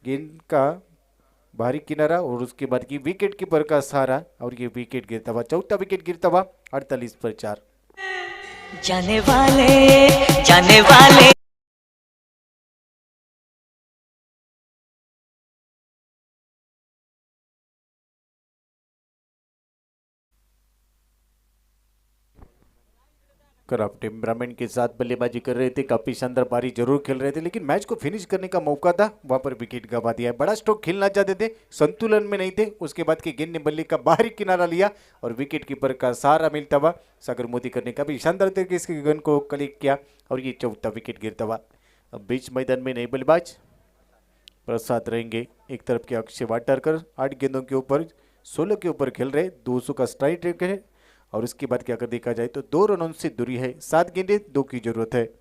A: गेंद का बाहरी किनारा और उसके बाद की विकेट कीपर का सहारा और ये विकेट गिरता हुआ, चौथा विकेट गिरता हुआ 48 पर 4।
B: जाने वाले
A: खराब टेम्परामेंट के साथ बल्लेबाजी कर रहे थे, काफी शानदार पारी जरूर खेल रहे थे लेकिन मैच को फिनिश करने का मौका था, वहां पर विकेट गवा दिया है। बड़ा स्ट्रोक खेलना चाहते थे, संतुलन में नहीं थे। उसके बाद के गेंद ने बल्ले का बाहरी किनारा लिया और विकेट कीपर का सहारा मिलता हुआ सागर मोदी करने का भी शानदार तरीके से गेंद को कलेक्ट किया और ये चौथा विकेट गिरता हुआ। अब बीच मैदान में नए बल्लेबाज प्रसाद रहेंगे। एक तरफ के अक्षय वाटरकर 8 गेंदों के ऊपर 16 के ऊपर खेल रहे, 200 का स्ट्राइक रेट है और उसके बाद क्या अगर देखा जाए तो 2 रनों से दूरी है, 7 गेंदें 2 की जरूरत है।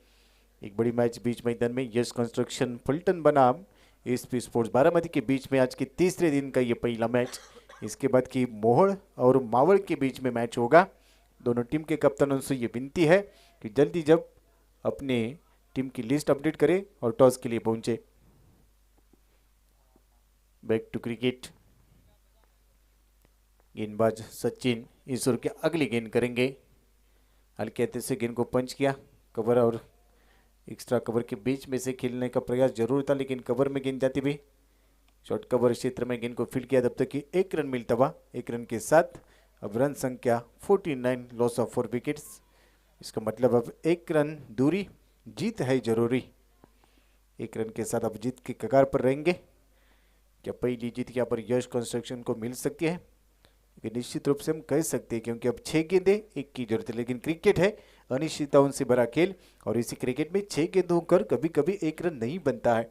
A: एक बड़ी मैच बीच मैदान में यश कंस्ट्रक्शन फुलटन बनाम एसपी स्पोर्ट्स बारामती के बीच में आज के तीसरे दिन का ये पहला मैच। इसके बाद की मोहड़ और मावड़ के बीच में मैच होगा। दोनों टीम के कप्तानों से ये विनती है कि जल्दी जब अपने टीम की लिस्ट अपडेट करें और टॉस के लिए पहुंचे। बैक टू क्रिकेट, गेंदबाज सचिन ईश्वर के अगली गेंद करेंगे। हल्के हाथ से गेंद को पंच किया, कवर और एक्स्ट्रा कवर के बीच में से खेलने का प्रयास जरूर था लेकिन कवर में गेंद जाती भी शॉर्ट कवर क्षेत्र में गेंद को फील्ड किया, तब तक कि 1 रन मिलता हुआ। 1 रन के साथ अब रन संख्या 49, लॉस ऑफ 4 विकेट्स। इसका मतलब अब 1 रन दूरी, जीत है जरूरी। 1 रन के साथ अब जीत के कगार पर रहेंगे। क्या पहली जीत यहाँ पर यश कंस्ट्रक्शन को मिल सकती है? ये निश्चित रूप से हम कह सकते हैं, क्योंकि अब 6 गेंदें 1 की जरूरत है। लेकिन क्रिकेट है अनिश्चितताओं से भरा खेल, और इसी क्रिकेट में 6 गेंदों कर कभी कभी 1 रन नहीं बनता है,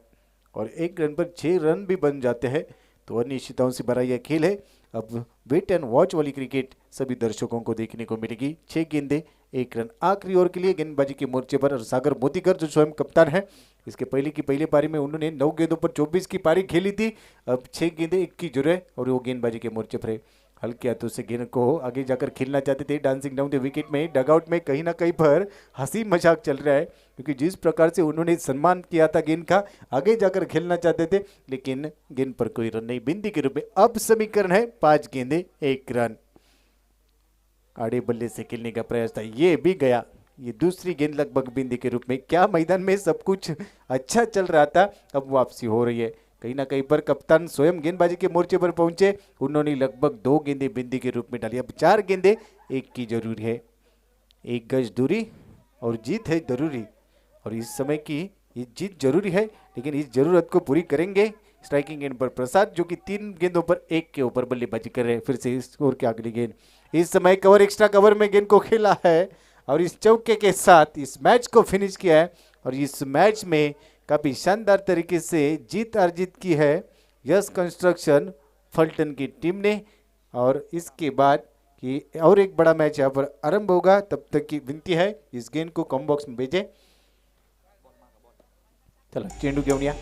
A: और 1 रन पर 6 रन भी बन जाते हैं। तो अनिश्चितताओं से भरा यह खेल है। अब वेट एंड वॉच वाली क्रिकेट सभी दर्शकों को देखने को मिलेगी। 6 गेंदें 1 रन। आखिरी ओवर के लिए गेंदबाजी के मोर्चे पर और सागर मोतीकर जो स्वयं कप्तान है, इसके पहले की पहली पारी में उन्होंने 9 गेंदों पर 24 की पारी खेली थी। अब 6 गेंदें 1 की जरूरत है, और वो गेंदबाजी के मोर्चे पर है। हल्के हाथों से गेंद को आगे जाकर खेलना चाहते थे। डांसिंग डाउन द विकेट में, डगआउट में कहीं ना कहीं पर हंसी मजाक चल रहा है, क्योंकि जिस प्रकार से उन्होंने सम्मान किया था गेंद का, आगे जाकर खेलना चाहते थे, लेकिन गेंद पर कोई रन नहीं। बिंदी के रूप में अब समीकरण है 5 गेंदें 1 रन। आड़े बल्ले से खेलने का प्रयास था, ये भी गया। ये दूसरी गेंद लगभग बिंदी के रूप में। क्या मैदान में सब कुछ अच्छा चल रहा था, अब वापसी हो रही है। कहीं ना कहीं पर कप्तान स्वयं गेंदबाजी के मोर्चे पर पहुंचे, उन्होंने लगभग 2 गेंदें बिंदी के रूप में डाली। अब 4 गेंदें 1 की जरूरी है। 1 गज दूरी और जीत है जरूरी, और इस समय की ये जीत जरूरी है, लेकिन इस जरूरत को पूरी करेंगे। स्ट्राइकिंग एंड पर प्रसाद, जो कि 3 गेंदों पर 1 के ऊपर बल्लेबाजी कर रहे हैं। फिर से स्कोर की अगली गेंद, इस समय कवर एक्स्ट्रा कवर में गेंद को खेला है, और इस चौके के साथ इस मैच को फिनिश किया है। और इस मैच में काफ़ी शानदार तरीके से जीत अर्जित की है यश कंस्ट्रक्शन फलटन की टीम ने। और इसके बाद कि और एक बड़ा मैच यहाँ पर आरंभ होगा, तब तक की विनती है इस गेंद को कॉम बॉक्स में भेजें। चलो चेंडू घेऊन या।